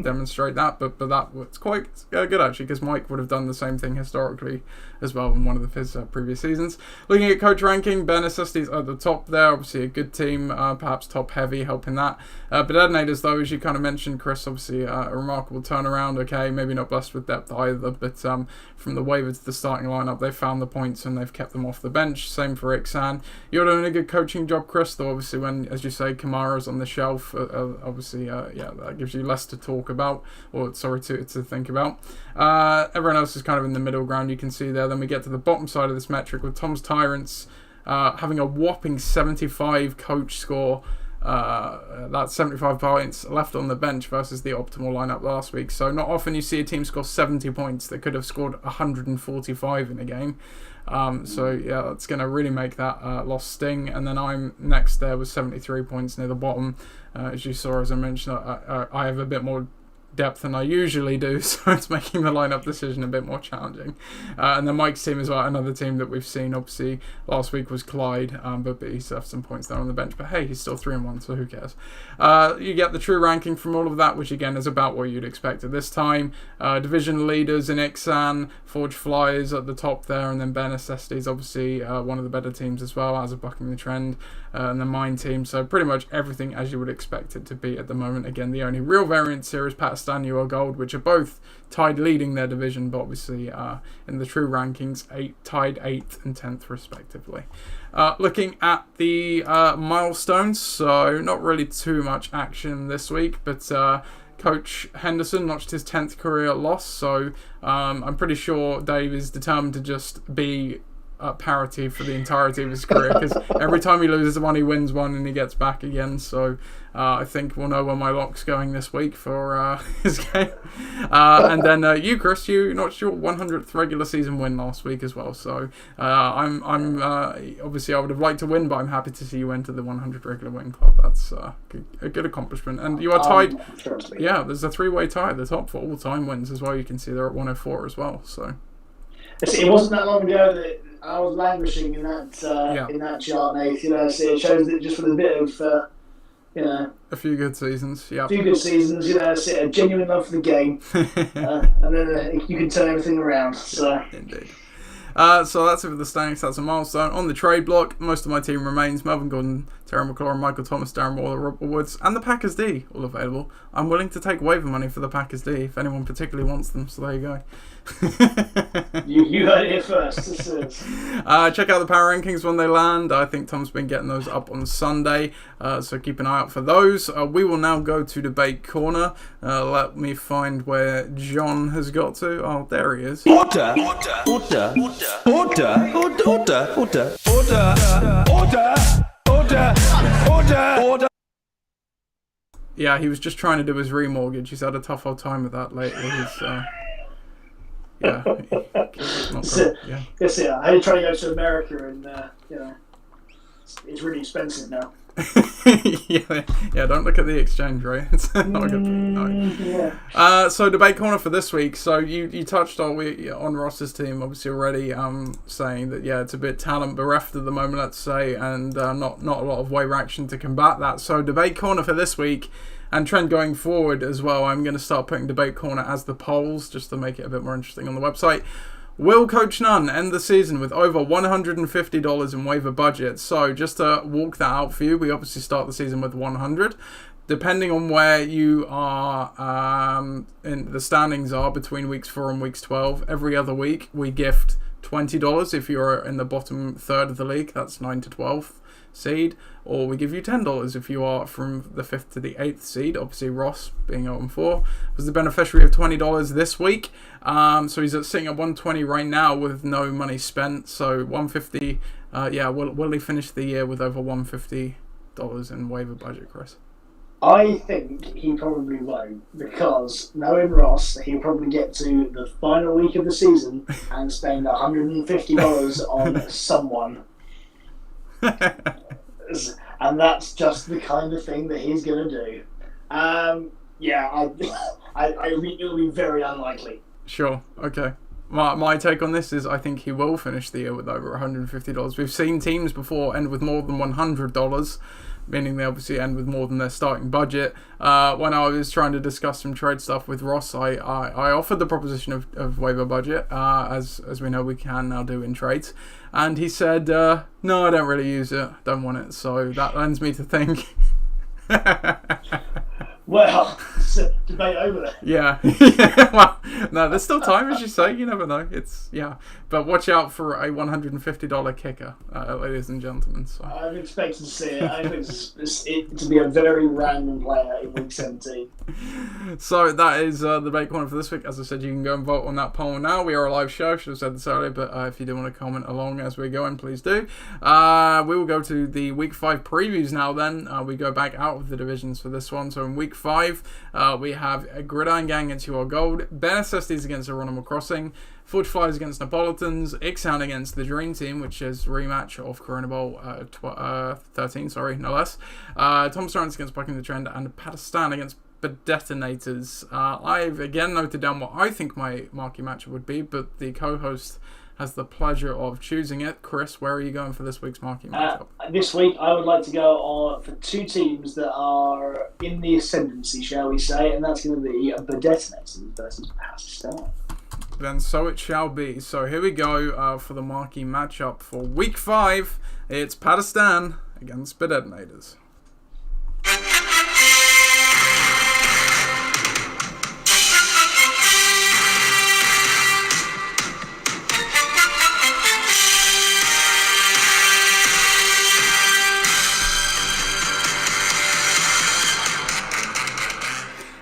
demonstrate that, but that was quite good actually, because Mike would have done the same thing historically as well in one of his previous seasons. Looking at coach ranking, Necessities at the top there, obviously a good team, perhaps top heavy, helping that. But Detonators, though, as you kind of mentioned, Chris, obviously a remarkable turnaround. Okay, maybe not blessed with depth either, but from the waiver to the starting lineup, they've found the points and they've kept them off the bench. Same for Ixan. You're doing a good coaching coaching job, Chris. Though obviously, when, as you say, Kamara's on the shelf, obviously, that gives you less to talk about, or sorry, to think about. Everyone else is kind of in the middle ground. You can see there. Then we get to the bottom side of this metric with Tom's Tyrants having a whopping 75 coach score. That's 75 points left on the bench versus the optimal lineup last week. So not often you see a team score 70 points that could have scored 145 in a game. So yeah, that's going to really make that loss sting. And then I'm next there with 73 points near the bottom. As you saw, as I mentioned, I have a bit more depth than I usually do, so it's making the lineup decision a bit more challenging. And then Mike's team as well, another team that we've seen. Obviously, last week was Clyde, but he still have some points there on the bench. But hey, he's still 3-1, so who cares? You get the true ranking from all of that, which again is about what you'd expect at this time. Division leaders in Ixan, Forge Flyers at the top there, and then Necessities, obviously one of the better teams as well, as of bucking the trend, and then mine team. So pretty much everything as you would expect it to be at the moment. Again, the only real variance here is Pakistan, UL Gold, which are both tied leading their division, but obviously in the true rankings, tied 8th and 10th respectively. Looking at the milestones, so not really too much action this week, but Coach Henderson notched his 10th career loss, so I'm pretty sure Dave is determined to just be parity for the entirety of his career, because every time he loses one, he wins one and he gets back again. So I think we'll know where my lock's going this week for his game. And then you, Chris, you notched your 100th regular season win last week as well. So I'm obviously I would have liked to win, but I'm happy to see you enter the 100 regular win club. That's a good accomplishment. And you are tied. Yeah, there's a 3-way tie at the top for all-time wins as well. You can see they're at 104 as well. So it wasn't that long ago that I was languishing in that chart, Nate. So it shows that just with a bit of, a few good seasons. Yeah. A few good seasons. A genuine love for the game, and then you can turn everything around. So. Indeed. So that's it for the standings. That's a milestone. On the trade block, most of my team remains. Melvin Gordon, Terry McLaurin, Michael Thomas, Darren Waller, Robert Woods, and the Packers D, all available. I'm willing to take waiver money for the Packers D if anyone particularly wants them, so there you go. you heard it here first. Check out the power rankings when they land. I think Tom's been getting those up on Sunday, so keep an eye out for those. We will now go to Debate Corner. Let me find where John has got to. Oh, there he is. Order. Yeah, he was just trying to do his remortgage. He's had a tough old time with that lately. He's, yeah. That's it. I had to try to go to America, and it's really expensive now. yeah, don't look at the exchange rate. It's not a good thing. No. Yeah. So debate corner for this week. So you touched on Ross's team obviously already, saying that it's a bit talent bereft at the moment, let's say, and not a lot of waiver action to combat that. So debate corner for this week. And trend going forward as well, I'm going to start putting Debate Corner as the polls, just to make it a bit more interesting on the website. Will Coach Nunn end the season with over $150 in waiver budget? So just to walk that out for you, we obviously start the season with 100. Depending on where you are in the standings are between weeks 4 and weeks 12, every other week we gift $20 if you're in the bottom third of the league. That's 9 to 12th seed, or we give you $10 if you are from the 5th to the 8th seed. Obviously Ross, being 0-4, was the beneficiary of $20 this week, so he's sitting at 120 right now with no money spent. So 150. Will he finish the year with over $150 in waiver budget, Chris? I think he probably won't, because knowing Ross, he'll probably get to the final week of the season and spend $150 on someone. And that's just the kind of thing that he's going to do. I think it'll be very unlikely. Sure, okay. My take on this is I think he will finish the year with over $150. We've seen teams before end with more than $100, meaning they obviously end with more than their starting budget. When I was trying to discuss some trade stuff with Ross, I offered the proposition of waiver budget, as we know we can now do in trades. And he said, no, I don't really use it, don't want it. So that lends me to think... Well, it's a debate over there. Yeah. Well, No, there's still time, as you say. You never know. But watch out for a $150 kicker, ladies and gentlemen. So. I'm expecting to see it. I expect it to be a very random player in week 17. So that is the debate corner for this week. As I said, you can go and vote on that poll now. We are a live show. Should have said this earlier, but if you do want to comment along as we're going, please do. We will go to the week 5 previews now. Then we go back out of the divisions for this one. So in week 5, we have a Gridiron Gang against UR Gold, Necessities against Animal Crossing, Forge Flyers against Napoleons, Ixown against the Dream Team, which is rematch of Corona Bowl 13, no less. Thomas Tyrants against Bucking the Trend, and Pakistan against the Detonators. I've again noted down what I think my marquee matchup would be, but the co-host has the pleasure of choosing it. Chris, where are you going for this week's marquee matchup? This week, I would like to go on for 2 teams that are in the ascendancy, shall we say, and that's going to be the Detonators versus Pakistan. Then so it shall be. So here we go for the marquee matchup for week 5. It's Pakistan against the Detonators.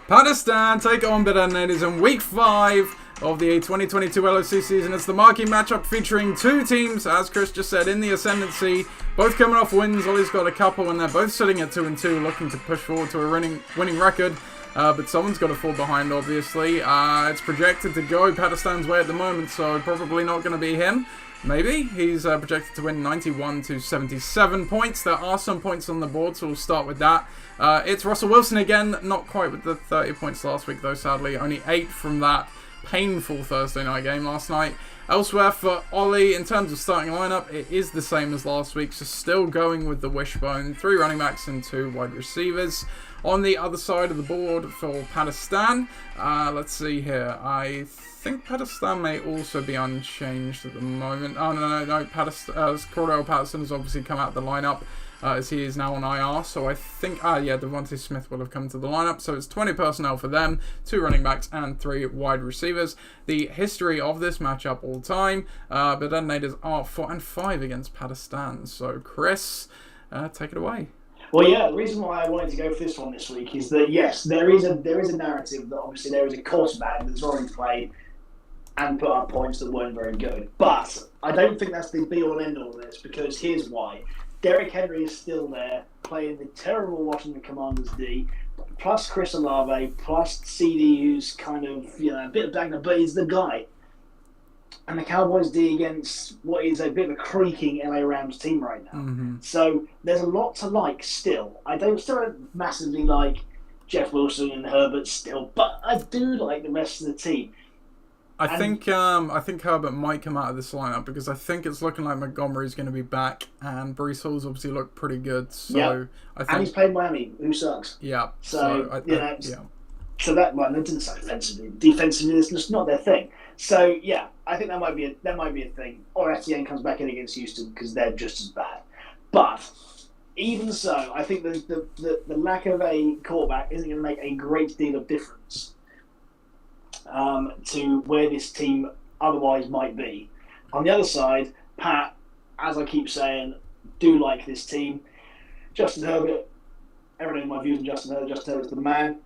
Pakistan take on the Detonators in week 5 of the 2022 LOC season. It's the marquee matchup featuring 2 teams, as Chris just said, in the ascendancy. Both coming off wins. Ollie's got a couple, and they're both sitting at 2-2, looking to push forward to a winning record. But someone's got to fall behind, obviously. It's projected to go Pakistan's way at the moment, so probably not going to be him. Maybe. He's projected to win 91 to 77 points. There are some points on the board, so we'll start with that. It's Russell Wilson again. Not quite with the 30 points last week, though, sadly. Only 8 from that painful Thursday night game last night. Elsewhere for Ollie, in terms of starting lineup, it is the same as last week, so still going with the wishbone. 3 running backs and 2 wide receivers. On the other side of the board for Pakistan, let's see here. I think Pakistan may also be unchanged at the moment. Oh, no. Cordell Patterson has obviously come out of the lineup as he is now on IR. So I think, Devontae Smith will have come to the lineup. So it's 20 personnel for them, 2 running backs and 3 wide receivers. The history of this matchup all time, but Detonators are 4-5 against Pakistan. So Chris, take it away. Well, yeah, the reason why I wanted to go for this one this week is that, yes, there is a narrative that obviously there is a quarterback that's already played and put up points that weren't very good. But I don't think that's the be-all and end-all of this, because here's why. Derrick Henry is still there, playing the terrible Washington Commanders D, plus Chris Olave, plus CD, who's kind of, a bit of banger, but he's the guy. And the Cowboys D against what is a bit of a creaking LA Rams team right now. Mm-hmm. So there's a lot to like still. I don't massively like Jeff Wilson and Herbert still, but I do like the rest of the team. I think Herbert might come out of this lineup because I think it's looking like Montgomery's going to be back, and Breece Hall's obviously looked pretty good. So I think, and he's played Miami, who sucks. Yeah. So that one, they didn't say offensively. Defensively, it's just not their thing. So yeah, I think that might be a thing. Or Etienne comes back in against Houston because they're just as bad. But even so, I think the lack of a quarterback isn't going to make a great deal of difference to where this team otherwise might be. On the other side, Pat, as I keep saying, do like this team. Justin Herbert, everyone knows my views on Justin Herbert. Justin Herbert's the man.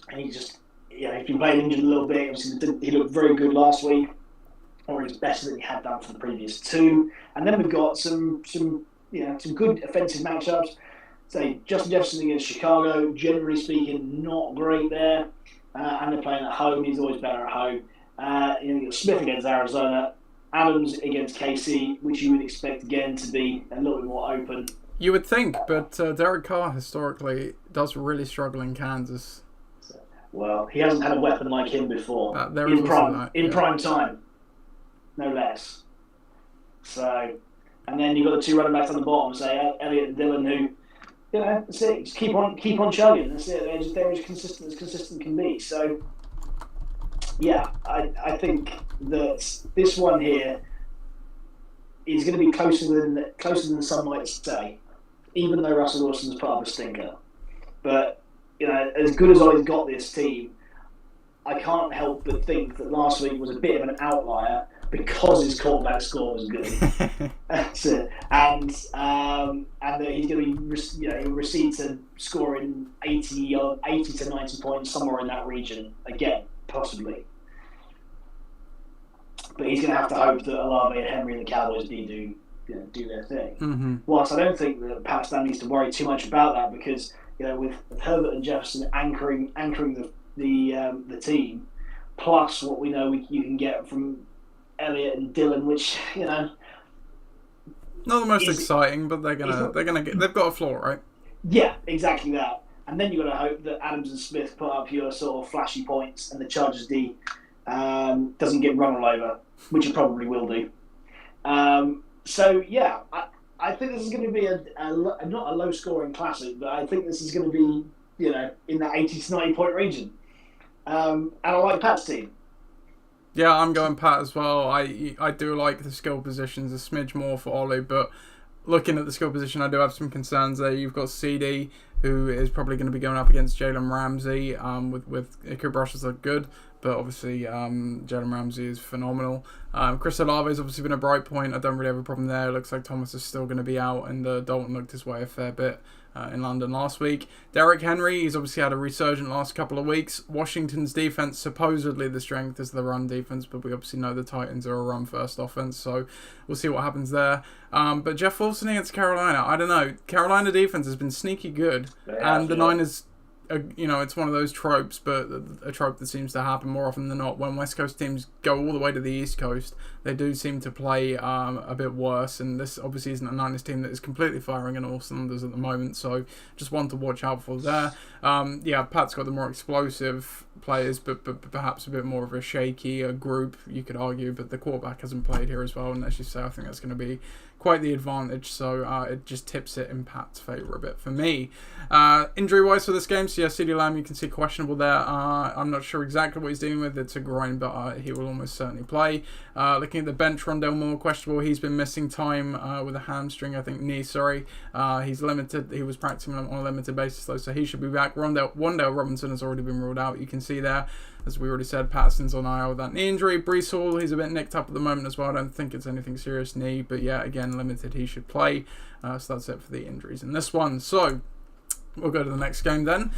And he just, he's been playing injured a little bit. Obviously, he looked very good last week, or he's better than he had done for the previous 2. And then we've got some good offensive matchups. Say Justin Jefferson against Chicago, generally speaking, not great there. And they're playing at home. He's always better at home. You've got Smith against Arizona, Adams against KC, which you would expect again to be a little bit more open. You would think, but Derek Carr historically does really struggle in Kansas. Well, he hasn't had a weapon like him before in prime time, no less. So, and then you've got the 2 running backs on the bottom, say Elliott and Dillon, who, that's it. Just keep on chugging. That's it. They're as consistent as can be. So, yeah, I think that this one here is going to be closer than some might say, even though Russell Wilson's part of a stinker. But as good as Ollie's got this team, I can't help but think that last week was a bit of an outlier because his quarterback score was good. That's it. And that he's going to be, he'll receive to scoring 80 to 90 points, somewhere in that region again, possibly. But he's going to have to hope that Olave and Henry and the Cowboys do their thing. Mm-hmm. Whilst I don't think that Pat Stan needs to worry too much about that, because with Herbert and Jefferson anchoring the team, plus what we know you can get from Elliott and Dillon, which not the most exciting, but they've got a floor, right? Yeah, exactly that. And then you've got to hope that Adams and Smith put up your sort of flashy points, and the Chargers D doesn't get run all over, which it probably will do. So yeah, I think this is going to be not a low scoring classic, but I think this is going to be in that 80 to 90 point region. And I like Pat's team. Yeah, I'm going Pat as well. I do like the skill positions a smidge more for Ollie, but looking at the skill position, I do have some concerns there. You've got CD, who is probably going to be going up against Jalen Ramsey. With Cooper Rush look good, but obviously Jalen Ramsey is phenomenal. Chris Olave has obviously been a bright point. I don't really have a problem there. It looks like Thomas is still going to be out, and Dalton looked his way a fair bit in London last week. Derrick Henry, he's obviously had a resurgent last couple of weeks. Washington's defense, supposedly the strength is the run defense, but we obviously know the Titans are a run-first offense, so we'll see what happens there. But Jeff Wilson against Carolina, I don't know. Carolina defense has been sneaky good, and the Niners, it's one of those tropes, but a trope that seems to happen more often than not. When West Coast teams go all the way to the East Coast, they do seem to play a bit worse, and this obviously isn't a Niners team that is completely firing on all cylinders at the moment, so just one to watch out for there. Pat's got the more explosive players, but perhaps a bit more of a shaky group, you could argue, but the quarterback hasn't played here as well, and as you say, I think that's going to be quite the advantage, so it just tips it in Pat's favour a bit for me. Injury-wise for this game, so yeah, CeeDee Lamb, you can see questionable there. I'm not sure exactly what he's dealing with. It's a groin, but he will almost certainly play. Looking at the bench, Rondale Moore, questionable. He's been missing time with a hamstring, knee, sorry. He's limited. He was practicing on a limited basis, though, so he should be back. Wandale Robinson has already been ruled out. You can see there, as we already said, Patterson's on IR with that knee injury. Breece Hall, he's a bit nicked up at the moment as well. I don't think it's anything serious knee, but yeah, again, limited. He should play. So that's it for the injuries in this one. So we'll go to the next game then,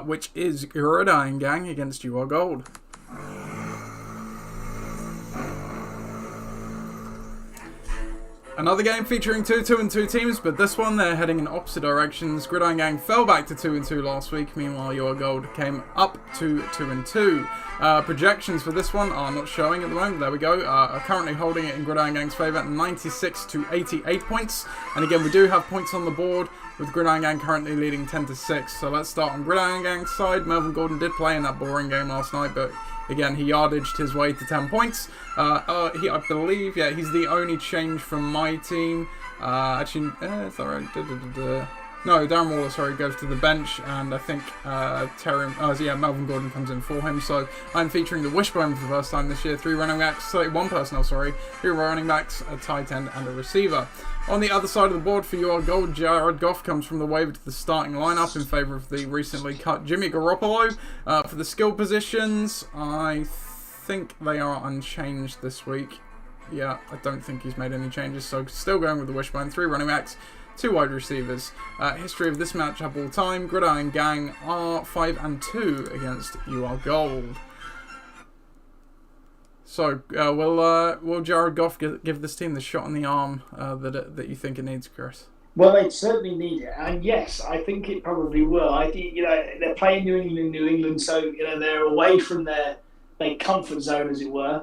which is Gridiron Gang against You Are Gold. Another game featuring 2-2 teams, but this one they're heading in opposite directions. Gridiron Gang fell back to 2-2 last week. Meanwhile, Your Gold came up to 2-2. Projections for this one are not showing at the moment. There we go. Are currently holding it in Gridiron Gang's favour, 96 to 88 points. And again, we do have points on the board, with Gridiron Gang currently leading 10-6. So let's start on Gridiron Gang's side. Melvin Gordon did play in that boring game last night, but again, he yardaged his way to 10 points. I believe, he's the only change from my team. Is that right? No, Darren Waller, goes to the bench, and I think Melvin Gordon comes in for him. So I'm featuring the Wishbone for the first time this year. 3 running backs, 31 personnel, 3 running backs, a tight end, and a receiver. On the other side of the board for your Gold, Jared Goff comes from the waiver to the starting lineup in favour of the recently cut Jimmy Garoppolo. For the skill positions, I think they are unchanged this week. Yeah, I don't think he's made any changes, so still going with the Wishbone. 3 running backs, 2 wide receivers. History of this matchup all time, Gridiron Gang are 5-2 against You Are Gold. So, will Jared Goff give this team the shot in the arm that you think it needs, Chris? Well, they certainly need it, and yes, I think it probably will. I think they're playing New England, so they're away from their comfort zone, as it were.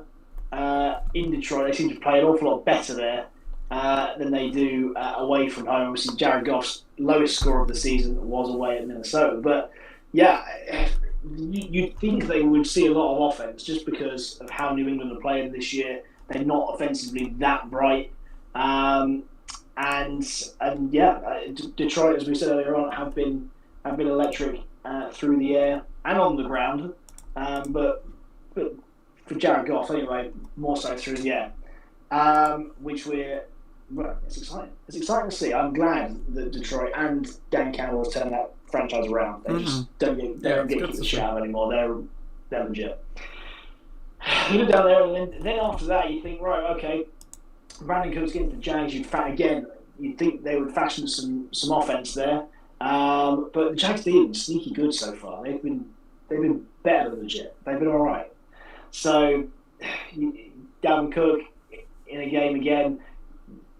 In Detroit, they seem to play an awful lot better there than they do away from home. Obviously, Jared Goff's lowest score of the season was away at Minnesota, but yeah. You'd think they would see a lot of offense just because of how New England are playing this year. They're not offensively that bright, and Detroit, as we said earlier on, have been electric through the air and on the ground, but for Jared Goff anyway, more so through the air, it's exciting. It's exciting to see. I'm glad that Detroit and Dan Campbell has turned that franchise around. They just don't get kicked the shit out of anymore. they're legit. You look down there, and then after that, you think, right, okay, Brandon Cooks against the Jags. You'd think they would fashion some offense there, but the Jags have been sneaky good so far. They've been better than legit. They've been all right. So, Dalvin Cook in a game again,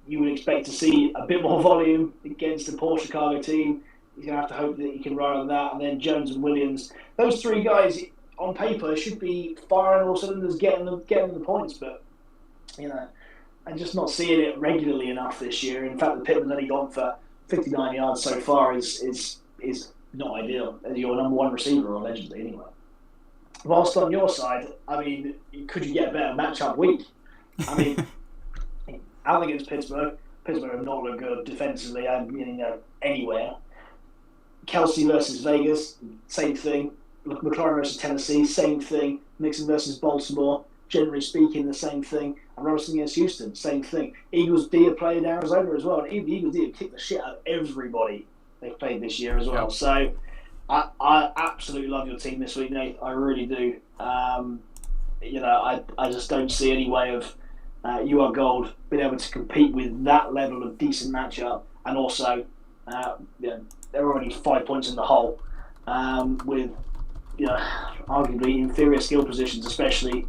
you would expect to see a bit more volume against the poor Chicago team. He's going to have to hope that he can ride on that. And then Jones and Williams, those three guys on paper should be firing all cylinders, getting the points. But I'm just not seeing it regularly enough this year. In fact, the Pittman's only gone for 59 yards so far is not ideal as your number one receiver, allegedly, anyway. Whilst on your side, I mean, could you get a better matchup week? I mean, out against Pittsburgh have not looked good defensively anywhere. Kelsey versus Vegas, same thing. McLaren versus Tennessee, same thing. Mixon versus Baltimore, generally speaking, the same thing. And Robinson against Houston, same thing. Eagles D have played in Arizona as well, and the Eagles D have kicked the shit out of everybody they've played this year as well. Yep. So I absolutely love your team this week, Nate. I really do. I just don't see any way of you are gold being able to compete with that level of decent matchup, and also they're already 5 points in the hole with arguably inferior skill positions, especially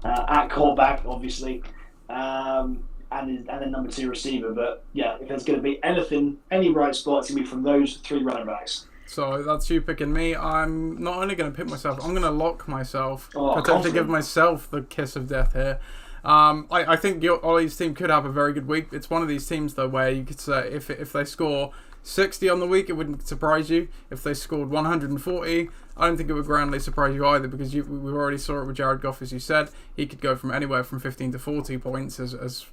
at quarterback, obviously, and then number two receiver. But yeah, if there's going to be any bright spot, it's going to be from those three running backs. So that's you picking me. I'm not only going to pick myself, I'm going to lock myself. Potentially confident. give myself the kiss of death here. I think Ollie's team could have a very good week. It's one of these teams, though, where you could say if they score 60 on the week, it wouldn't surprise you. If they scored 140, I don't think it would grandly surprise you either, because we already saw it with Jared Goff, as you said. He could go from anywhere from 15 to 40 points, as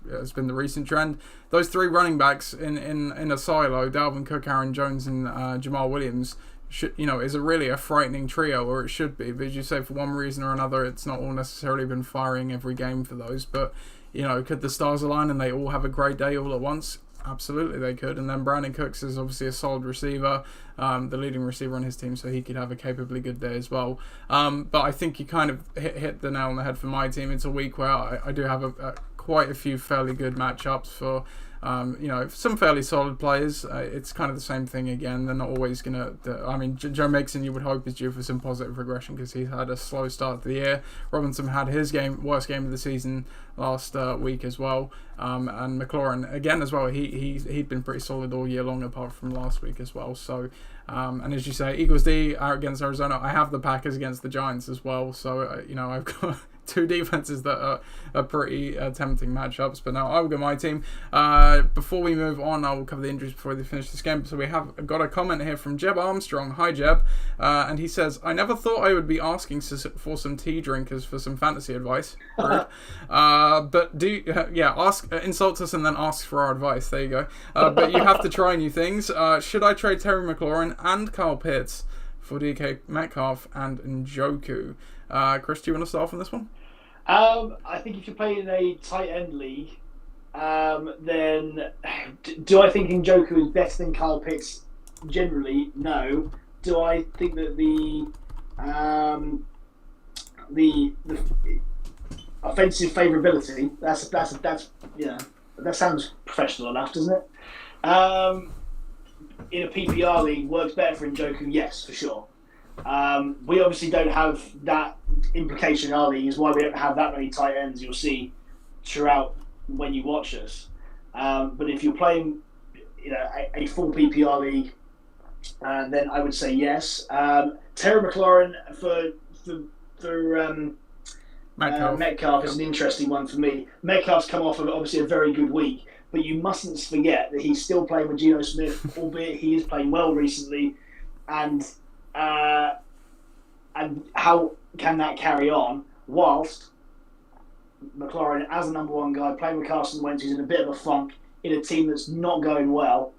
has been the recent trend. Those three running backs in a silo, Dalvin Cook, Aaron Jones, and Jamal Williams, is really a frightening trio, or it should be. But as you say, for one reason or another, it's not all necessarily been firing every game for those. But, could the stars align and they all have a great day all at once? Absolutely they could. And then Brandon Cooks is obviously a solid receiver, the leading receiver on his team, so he could have a capably good day as well. But I think you kind of hit the nail on the head for my team. It's a week where I do have quite a few fairly good matchups for some fairly solid players. It's kind of the same thing again. They're not always going to... Joe Mixon, you would hope, is due for some positive regression because he's had a slow start to the year. Robinson had his worst game of the season last week as well. And McLaren, again, as well, he'd been pretty solid all year long apart from last week as well. So, and as you say, Eagles D are against Arizona. I have the Packers against the Giants as well. So, I've got... two defenses that are pretty tempting matchups, but now I will go my team. Before we move on, I will cover the injuries before they finish this game. So we have got a comment here from Jeb Armstrong. Hi, Jeb. And he says, I never thought I would be asking for some tea drinkers for some fantasy advice. Rude. But insult us and then ask for our advice. There you go. But you have to try new things. Should I trade Terry McLaurin and Kyle Pitts for DK Metcalf and Njoku? Chris, do you want to start off on this one? I think if you're playing in a tight end league, then do I think Njoku is better than Kyle Pitts? Generally, no. Do I think that the offensive favourability that sounds professional enough, doesn't it? In a PPR league, works better for Njoku, yes, for sure. We obviously don't have that implication in our league, is why we don't have that many tight ends you'll see throughout when you watch us. But if you're playing a full PPR league, then I would say yes. Terry McLaurin for Metcalf is an interesting one for me. Metcalf's come off of obviously a very good week, but you mustn't forget that he's still playing with Geno Smith, albeit he is playing well recently, and how can that carry on whilst McLaurin, as a number one guy, playing with Carson Wentz, who's in a bit of a funk in a team that's not going well?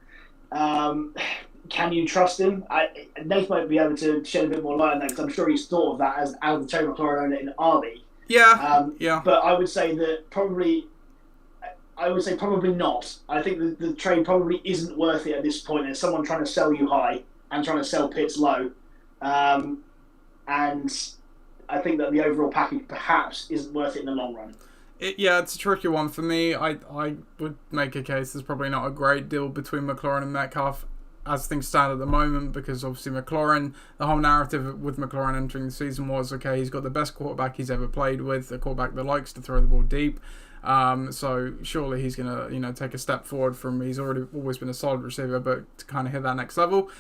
Can you trust him? Nate might be able to shed a bit more light on that, because I'm sure he's thought of that as out of the Terry McLaurin owner in our league. Yeah. But I would say that probably not. I think the trade probably isn't worth it at this point. There's someone trying to sell you high and trying to sell Pitts low. And I think that the overall package perhaps isn't worth it in the long run. It's a tricky one for me. I would make a case there's probably not a great deal between McLaren and Metcalf as things stand at the moment, because obviously McLaren, the whole narrative with McLaren entering the season was, okay, he's got the best quarterback he's ever played with, a quarterback that likes to throw the ball deep. So surely he's going to, take a step forward from, he's always been a solid receiver, but to kind of hit that next level.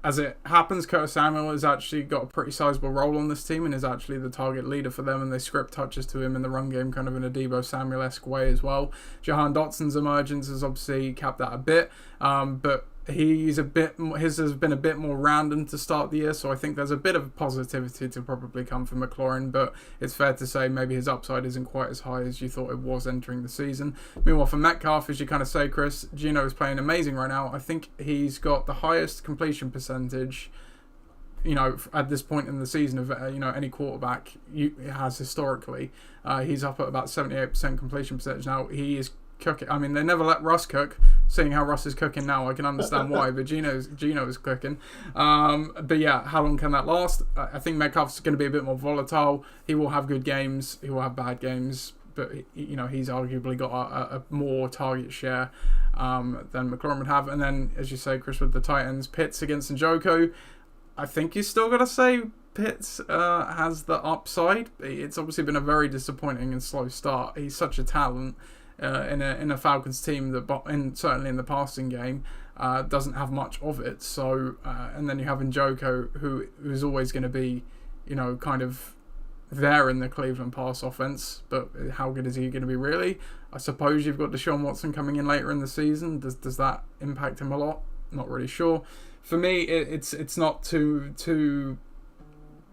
As it happens, Curtis Samuel has actually got a pretty sizable role on this team and is actually the target leader for them, and they script touches to him in the run game kind of in a Deebo Samuel-esque way as well. Jahan Dotson's emergence has obviously capped that a bit, but his has been a bit more random to start the year, so I think there's a bit of positivity to probably come from McLaren, but it's fair to say maybe his upside isn't quite as high as you thought it was entering the season. Meanwhile, for Metcalf, as you kind of say, Chris, Gino is playing amazing right now. I think he's got the highest completion percentage, at this point in the season of any quarterback has historically. He's up at about 78% completion percentage now. He is cooking. I mean, they never let Russ cook. Seeing how Russ is cooking now, I can understand why. But Gino is cooking. But yeah, how long can that last? I think Metcalf's going to be a bit more volatile. He will have good games. He will have bad games. But he's arguably got a more target share than McLaren would have. And then, as you say, Chris, with the Titans, Pitts against Njoku, I think you still got to say Pitts has the upside. It's obviously been a very disappointing and slow start. He's such a talent. In a Falcons team that, certainly in the passing game, doesn't have much of it. So, and then you have Njoku, who's always going to be, kind of there in the Cleveland pass offense. But how good is he going to be really? I suppose you've got Deshaun Watson coming in later in the season. Does that impact him a lot? Not really sure. For me, it's not too.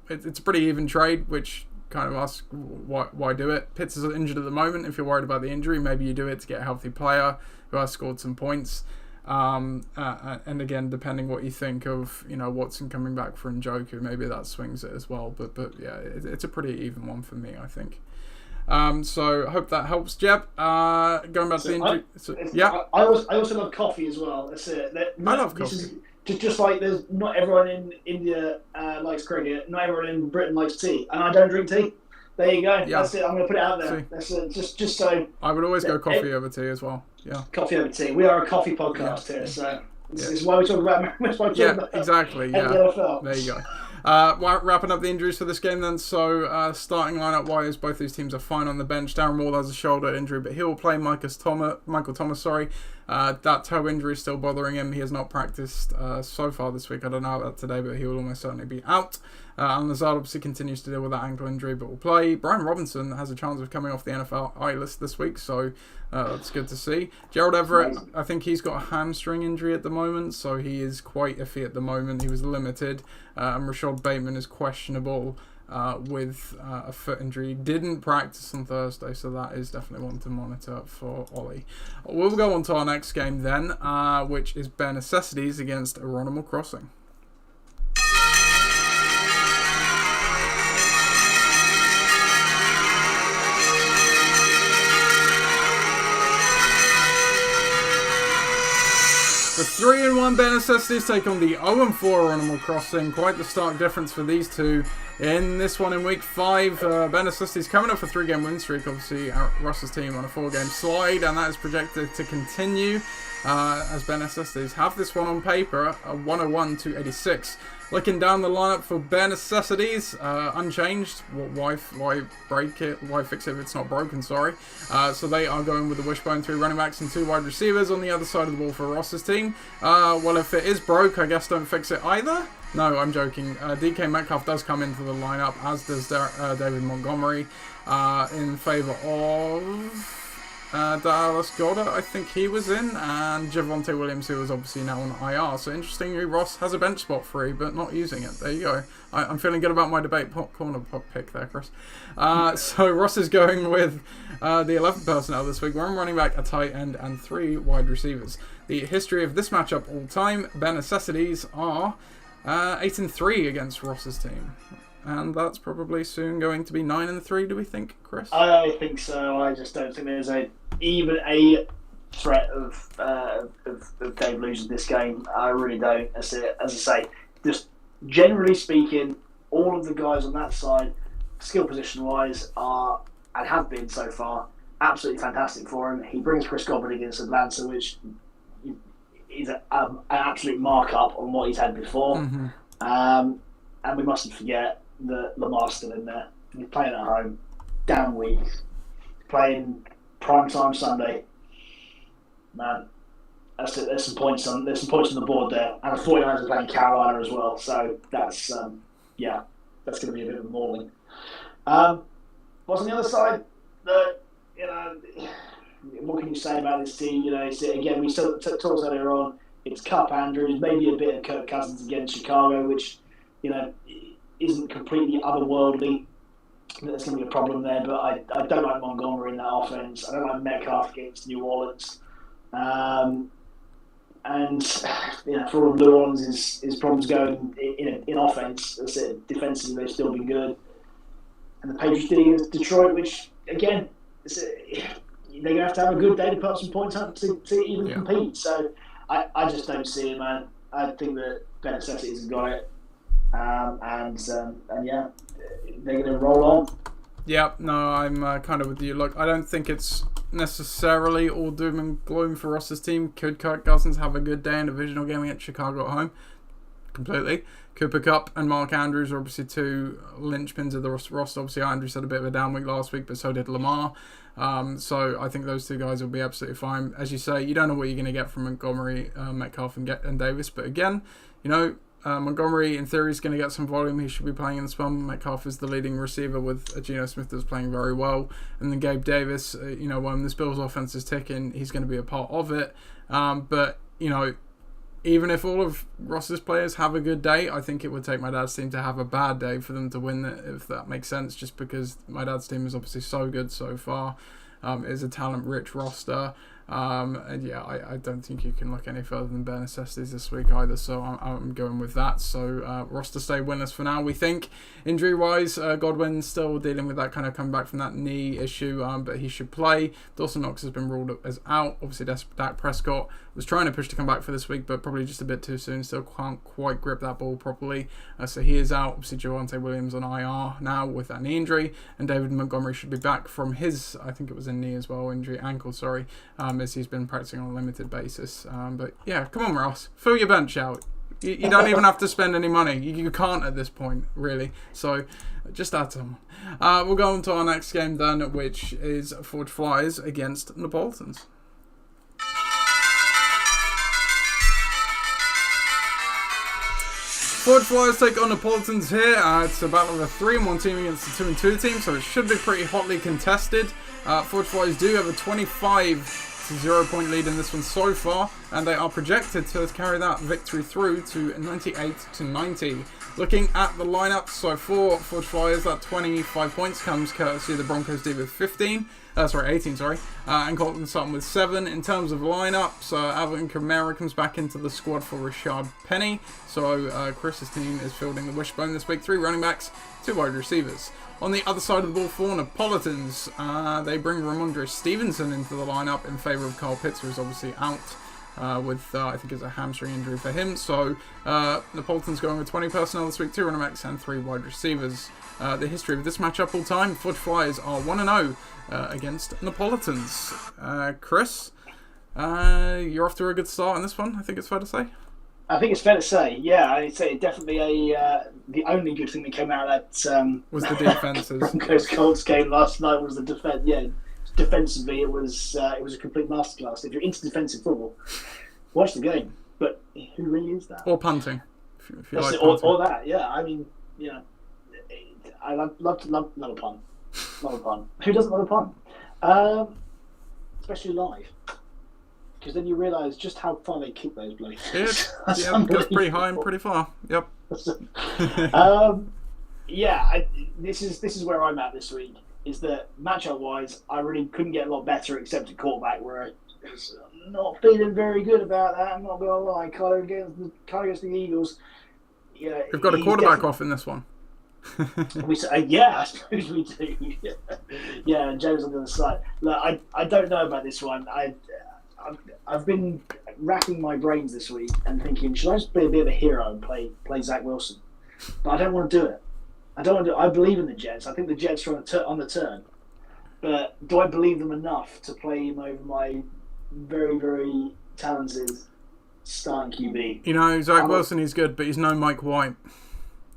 It's a pretty even trade, which kind of ask why do it. Pitts is injured at the moment. If you're worried about the injury, maybe you do it to get a healthy player who has scored some points. And again, depending what you think of Watson coming back for Njoku, maybe that swings it as well. But yeah, it's a pretty even one for me, I think. So I hope that helps, Jeb. Going back to the injury. I also love coffee as well. That's it. I love coffee. Just like there's not everyone in India likes cricket, not everyone in Britain likes tea, and I don't drink tea. There you go. Yeah. That's it. I'm going to put it out there. That's it. Just so. I would always go coffee over tea as well. Yeah. Coffee over tea. We are a coffee podcast here, so this is why we talk about. Exactly. Yeah. NFL. There you go. Wrapping up the injuries for this game then. So starting lineup wise, both these teams are fine on the bench. Darren Wall has a shoulder injury, but he will play. Michael Thomas, that toe injury is still bothering him. He has not practiced so far this week. I don't know about today, but he will almost certainly be out. And Lazard obviously continues to deal with that ankle injury, but will play. Brian Robinson has a chance of coming off the NFL I list this week, so that's good to see. Gerald Everett, I think he's got a hamstring injury at the moment, so he is quite iffy at the moment. He was limited. And Rashad Bateman is questionable with a foot injury. Didn't practice on Thursday, so that is definitely one to monitor for Ollie. We'll go on to our next game then, which is Bare Necessities against Aronimal Crossing. The 3-1 Bare Necessities take on the 0-4 Animal Crossing. Quite the stark difference for these two. In this one in week 5, Bare Necessities coming off a 3-game win streak. Obviously, Russ's team on a 4-game slide, and that is projected to continue as Bare Necessities have this one on paper, a 101-86. Looking down the lineup for Bare Necessities, unchanged. Why break it? Why fix it if it's not broken? Sorry. So they are going with the wishbone, 3 running backs and 2 wide receivers on the other side of the ball for Ross's team. Well, if it is broke, I guess don't fix it either. No, I'm joking. DK Metcalf does come into the lineup, as does David Montgomery, in favour of Dallas Goddard, I think he was in, and Javonte Williams, who is obviously now on IR. So interestingly, Ross has a bench spot free, but not using it. There you go. I'm feeling good about my debate corner pick there, Chris. So Ross is going with the 11 personnel this week. One running back, a tight end, and 3 wide receivers. The history of this matchup all time, Bare Necessities are 8-3 against Ross's team. And that's probably soon going to be 9-3, do we think, Chris? I think so. I just don't think there's even a threat of Dave losing this game. I really don't. As I say, just generally speaking, all of the guys on that side skill position wise, are and have been so far absolutely fantastic for him. He brings Chris Godwin against Atlanta, which is an absolute markup on what he's had before. Mm-hmm. And we mustn't forget that Lamar's still in there. He's playing at home, down week, playing primetime Sunday. Man, there's some points on the board there, and the 49ers are playing Carolina as well. So that's going to be a bit of a mauling. What's on the other side? What can you say about this team? Again, we talked earlier on. It's Cup Andrews, maybe a bit of Kirk Cousins against Chicago, which isn't completely otherworldly. There's going to be a problem there, but I don't like Montgomery in that offense. I don't like Metcalf against New Orleans. And for all of New Orleans, his problems going in offense, defensively they've still been good. And the Patriots did against Detroit, which again, they're going to have a good day to put some points up to even compete. So I just don't see it, man. I think that Necessities have got it, and they're going to roll on. Yeah, no, I'm kind of with you. Look, I don't think it's necessarily all doom and gloom for Ross's team. Could Kirk Cousins have a good day in a divisional game against Chicago at home? Completely. Cooper Kupp and Mark Andrews are obviously two linchpins of the roster. Obviously, Andrews had a bit of a down week last week, but so did Lamar. So I think those two guys will be absolutely fine. As you say, you don't know what you're going to get from Montgomery, Metcalf, and Davis. But again, Montgomery, in theory, is going to get some volume. He should be playing in the spun. Metcalf is the leading receiver with Geno Smith that's playing very well. And then Gabe Davis, when this Bills offense is ticking, he's going to be a part of it. But even if all of Ross's players have a good day, I think it would take my dad's team to have a bad day for them to win it, if that makes sense, just because my dad's team is obviously so good so far. It's a talent-rich roster. I don't think you can look any further than bare necessities this week either, so I'm going with that. So roster stay winners for now, we think. Injury-wise, Godwin's still dealing with that kind of coming back from that knee issue, but he should play. Dawson Knox has been ruled as out. Obviously, Dak Prescott was trying to push to come back for this week, but probably just a bit too soon. Still can't quite grip that ball properly. So he is out. Obviously, Javonte Williams on IR now with that knee injury, and David Montgomery should be back from his, I think it was a knee as well, ankle, as he's been practicing on a limited basis. But yeah, come on, Ross, fill your bench out. You don't even have to spend any money. You can't at this point, really. So just add someone. We'll go on to our next game then, which is Forge Flyers against Napoleons. Forge Flyers take on Napoleons here. It's a battle of a 3-1 team against a 2-2 team, so it should be pretty hotly contested. Forge Flyers do have a 25-0 point lead in this one so far, and they are projected to carry that victory through to 98-90. Looking at the lineup, so for Forge Flyers, that 25 points comes courtesy of the Broncos D with 18, and Colton Sutton with 7. In terms of lineups, Alvin Kamara comes back into the squad for Rashad Penny, so Chris's team is fielding the wishbone this week. 3 running backs, 2 wide receivers. On the other side of the ball for Napoleons, they bring Ramondre Stevenson into the lineup in favour of Kyle Pitts, who is obviously out with, I think it's a hamstring injury for him. So Napoleons going with 20 personnel this week, 2 running backs and 3 wide receivers. The history of this matchup all time, Forge Flyers are 1-0 against Napoleons. Chris, you're off to a good start in this one, I think it's fair to say. I think it's fair to say, yeah. I'd say definitely the only good thing that came out of that was the defenses. Broncos Colts game last night was the defense. Yeah, defensively it was a complete masterclass. If you're into defensive football, watch the game. But who really is that? Or punting, if you like punting. Or that, yeah. I mean, I love a pun. Love a pun. Who doesn't love a pun? Especially live. Because then you realise just how far they kick those blades. Yeah, goes pretty high and pretty far. Yep. This is where I'm at this week. Is that matchup wise, I really couldn't get a lot better except at quarterback, where I'm not feeling very good about that. I'm not gonna lie. Kyler against the Eagles. Yeah, we've got a quarterback off in this one. I suppose we do. Yeah, and James on the other side. Look, I don't know about this one. I've been racking my brains this week and thinking, should I just be a bit of a hero and play Zach Wilson? But I don't want to do it. I believe in the Jets. I think the Jets are on the turn. But do I believe them enough to play him over my very, very talented starting QB? You know, Zach Wilson is good, but he's no Mike White.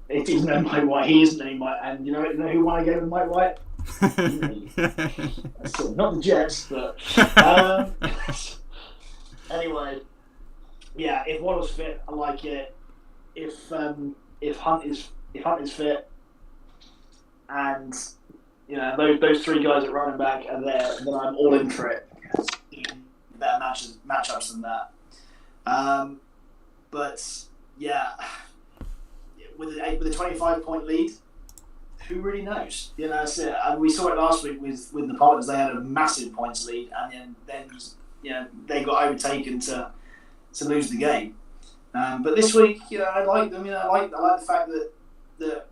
It is no Mike White. He isn't any Mike. And you know who won a game with Mike White? Not the Jets, but anyway, yeah. If Waddle's fit, I like it. If Hunt is fit, and you know those three guys at running back are there, then I'm all in for it. Better matchups than that. But yeah, with a 25-point lead, who really knows? You know, that's it. We saw it last week with Napoleons. They had a massive points lead, and then you know they got overtaken to lose the game. But this week, you know, I like them. You know, I like the fact that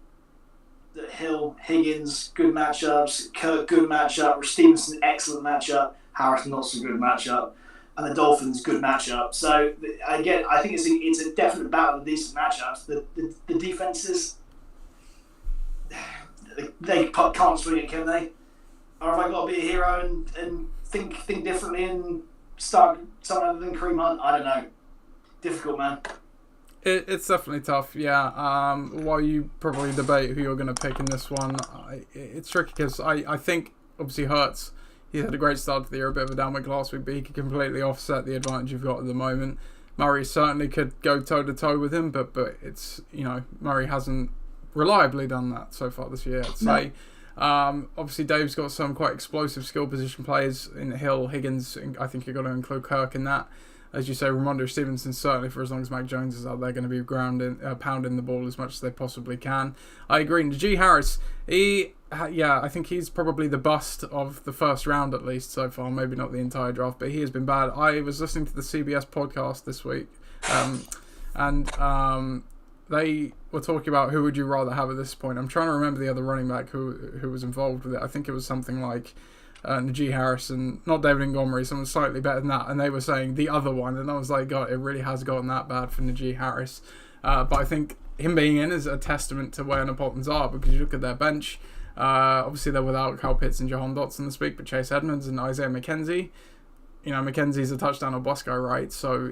Hill, Higgins, good matchups. Kirk, good matchup. Stevenson, excellent matchup. Harris, not so good matchup. And the Dolphins, good matchup. So again, I think it's a definite battle of decent matchups. The defenses, they can't swing it, can they? Or have I got to be a hero and think differently and start something other than Kareem Hunt? I don't know. Difficult, man. It's definitely tough, yeah. While you probably debate who you're going to pick in this one, it's tricky because I think, obviously, Hurts, he had a great start to the year, a bit of a down week last week, but he could completely offset the advantage you've got at the moment. Murray certainly could go toe-to-toe with him, but it's, you know, Murray hasn't reliably done that so far this year, I'd say. Obviously, Dave's got some quite explosive skill position players in Hill, Higgins, and I think you've got to include Kirk in that. As you say, Ramondre Stevenson, certainly for as long as Mac Jones is out there, going to be pounding the ball as much as they possibly can. I agree. Najee Harris, I think he's probably the bust of the first round at least so far. Maybe not the entire draft, but he has been bad. I was listening to the CBS podcast this week, and they were talking about who would you rather have at this point. I'm trying to remember the other running back who was involved with it. I think it was something like Najee Harris and not David Montgomery, someone slightly better than that, and they were saying the other one, and I was like, God, it really has gotten that bad for Najee Harris. But I think him being in is a testament to where Napoleons are, because you look at their bench, obviously they're without Kyle Pitts and Jahan Dotson this week, but Chase Edmonds and Isaiah McKenzie, you know, McKenzie's a touchdown or bust guy, right? So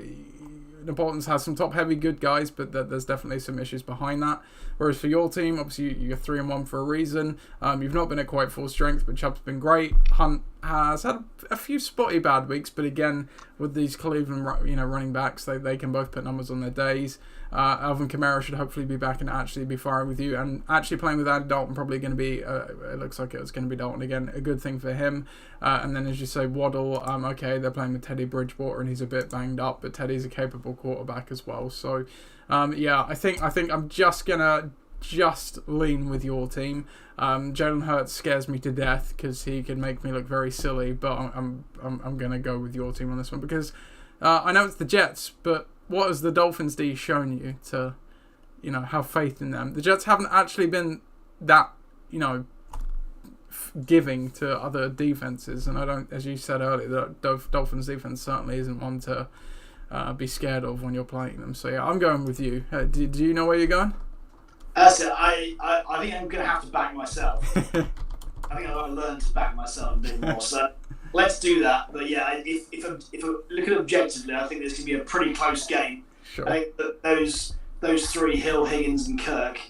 Napoleons has some top-heavy good guys, but there's definitely some issues behind that. Whereas for your team, obviously you're 3-1 for a reason. You've not been at quite full strength, but Chubb's been great. Hunt has had a few spotty bad weeks, but again, with these Cleveland running backs, they can both put numbers on their days. Alvin Kamara should hopefully be back and actually be firing with you, and actually playing with Andy Dalton probably going to be. It looks like it was going to be Dalton again, a good thing for him. And then as you say, Waddle, okay, they're playing with Teddy Bridgewater and he's a bit banged up, but Teddy's a capable quarterback as well. So I think I'm just gonna lean with your team. Jalen Hurts scares me to death because he can make me look very silly, but I'm gonna go with your team on this one because I know it's the Jets, but what has the Dolphins D shown you to, you know, have faith in them? The Jets haven't actually been that, you know, giving to other defenses, and I don't, as you said earlier, the Dolphins defense certainly isn't one to be scared of when you're playing them. So yeah, I'm going with you. Do you know where you're going? So I think I'm going to have to back myself. I think I've got to learn to back myself a bit more. So let's do that. But yeah, if I look at it objectively, I think this can be a pretty close game. Sure. I think that those three, Hill, Higgins and Kirk,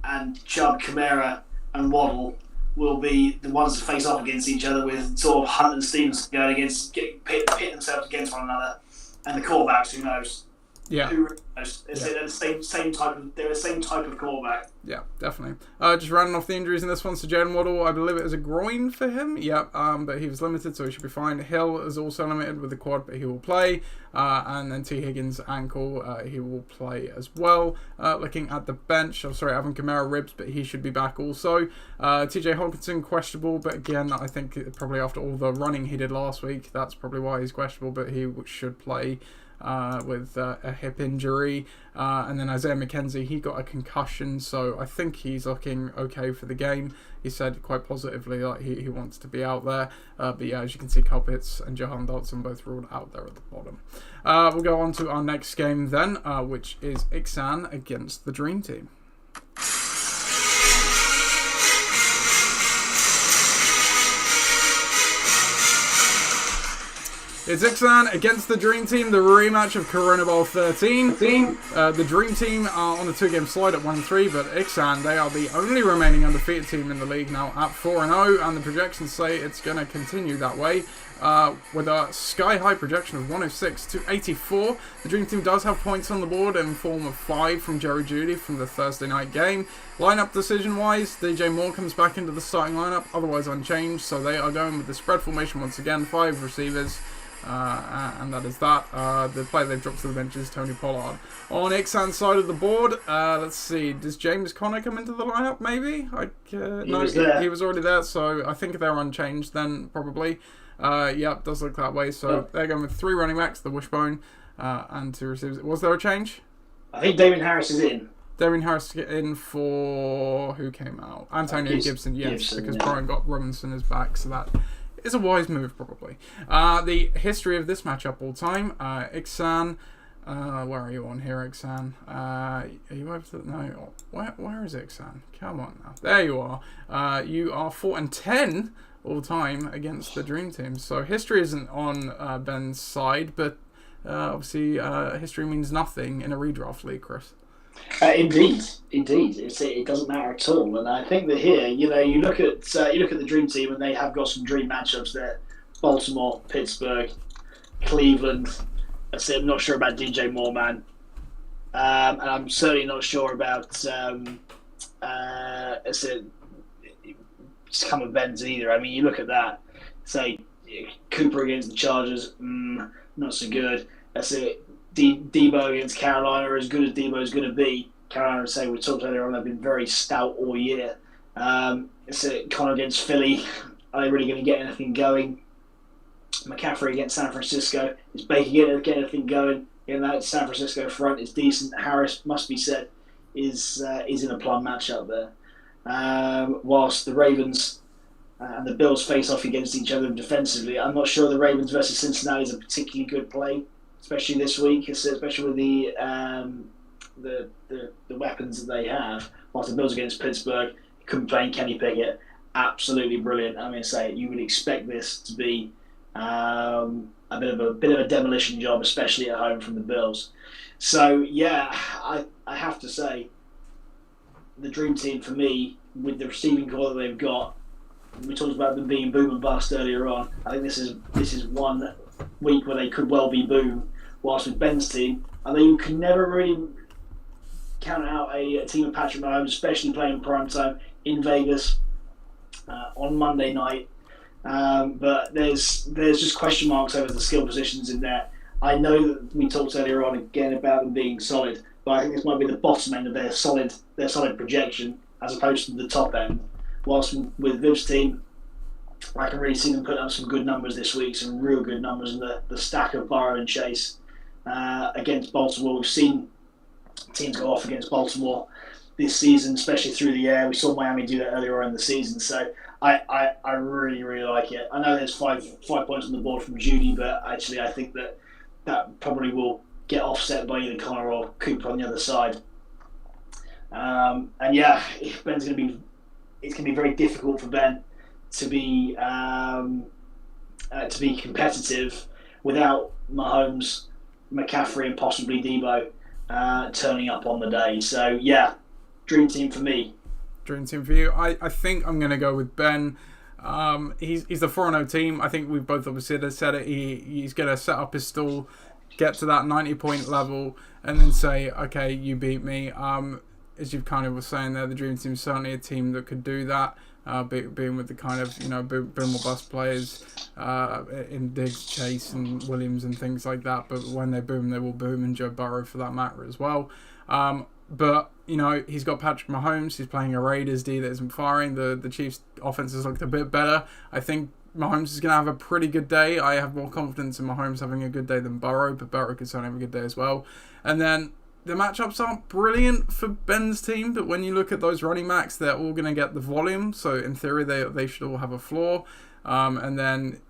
and Chubb, Kamara and Waddle, will be the ones to face off against each other, with sort of Hunt and Stevens going against, pitting themselves against one another. And the quarterbacks, who knows? Yeah. Who knows? They're the same type of quarterback. Yeah, definitely. Just running off the injuries in this one. So Jalen Waddle, I believe it was a groin for him. Yep. But he was limited, so he should be fine. Hill is also limited with the quad, but he will play. And then T. Higgins ankle, he will play as well. Looking at the bench, Alvin Kamara ribs, but he should be back also. TJ Hawkinson questionable, but again, I think probably after all the running he did last week, that's probably why he's questionable. But he should play. With a hip injury, and then Isaiah McKenzie, he got a concussion, so I think he's looking okay for the game. He said quite positively that he wants to be out there, but yeah, as you can see, Kyle Pitts and Jahan Dotson both ruled out there at the bottom. We'll go on to our next game then, which is Ixan against the Dream Team. It's Ixan against the Dream Team, the rematch of Corona Bowl 13. The Dream Team are on a 2-game slide at 1-3, but Ixan, they are the only remaining undefeated team in the league now at 4-0, and the projections say it's going to continue that way. With a sky-high projection of 106 to 84. The Dream Team does have points on the board in form of 5 from Jerry Jeudy from the Thursday night game. Lineup decision-wise, DJ Moore comes back into the starting lineup, otherwise unchanged, so they are going with the spread formation once again, 5 receivers. And that is that. The player they've dropped to the bench is Tony Pollard. On Ixan's side of the board, let's see. Does James Conner come into the lineup, maybe? He was already there, so I think they're unchanged then, probably. Yep, does look that way. So they're going with 3 running backs, the wishbone, and 2 receivers. Was there a change? I think Damien Harris is in. Damien Harris in for... Who came out? Antonio Gibson, yes, because Brian got Robinson is back, so that is a wise move, probably. The history of this matchup all time. Ixan, where are you on here, Ixan? Are you over to... No, where is Ixan? Come on now. There you are. You are 4-10 all time against the Dream Team. So history isn't on Ben's side, but obviously history means nothing in a redraft league, Chris. Indeed. It doesn't matter at all. And I think that here, you look at the Dream Team, and they have got some dream matchups there: Baltimore, Pittsburgh, Cleveland. I'm not sure about DJ Moore, man, and I'm certainly not sure about Cameron Benz either. I mean, you look at that. Say Cooper against the Chargers, not so good. That's it. Debo against Carolina, as good as Debo is going to be. Carolina, we talked earlier on, they've been very stout all year. Connor against Philly, are they really going to get anything going? McCaffrey against San Francisco, is Baker going to get anything going? That San Francisco front is decent. Harris, must be said, is in a plum matchup there. Whilst the Ravens and the Bills face off against each other defensively, I'm not sure the Ravens versus Cincinnati is a particularly good play, especially this week, especially with the weapons that they have. Whilst the Bills against Pittsburgh, couldn't play Kenny Pickett, absolutely brilliant. I'm going to say you would expect this to be a bit of a demolition job, especially at home from the Bills. So yeah, I have to say, the Dream Team for me, with the receiving core that they've got, we talked about them being boom and bust earlier on. I think this is one week where they could well be boom. Whilst with Ben's team, I think you can never really count out a team of Patrick Mahomes, especially playing primetime in Vegas on Monday night. But there's just question marks over the skill positions in there. I know that we talked earlier on again about them being solid, but I think this might be the bottom end of their solid projection as opposed to the top end. Whilst with Viv's team, I can really see them putting up some good numbers this week, some real good numbers in the stack of Burrow and Chase against Baltimore. We've seen teams go off against Baltimore this season, especially through the air. We saw Miami do that earlier on in the season, so I really, really like it. I know there's five points on the board from Jeudy, but actually I think that probably will get offset by either Connor or Cooper on the other side. And yeah, it's going to be very difficult for Ben to be competitive without Mahomes, McCaffrey, and possibly Debo turning up on the day. So yeah, Dream Team for me. Dream Team for you. I think I'm going to go with Ben. He's the 4-0 team. I think we've both obviously said it. He's going to set up his stall, get to that 90-point level, and then say, okay, you beat me. As you kind of were saying there, the Dream Team is certainly a team that could do that, being with the kind of, boom or bust players in Diggs, Chase and Williams and things like that. But when they boom, they will boom, and Joe Burrow for that matter as well. But, he's got Patrick Mahomes. He's playing a Raiders D that isn't firing. The Chiefs' offense has looked a bit better. I think Mahomes is going to have a pretty good day. I have more confidence in Mahomes having a good day than Burrow, but Burrow could certainly have a good day as well. And then the matchups aren't brilliant for Ben's team, but when you look at those running backs, they're all going to get the volume. So in theory, they should all have a floor. And then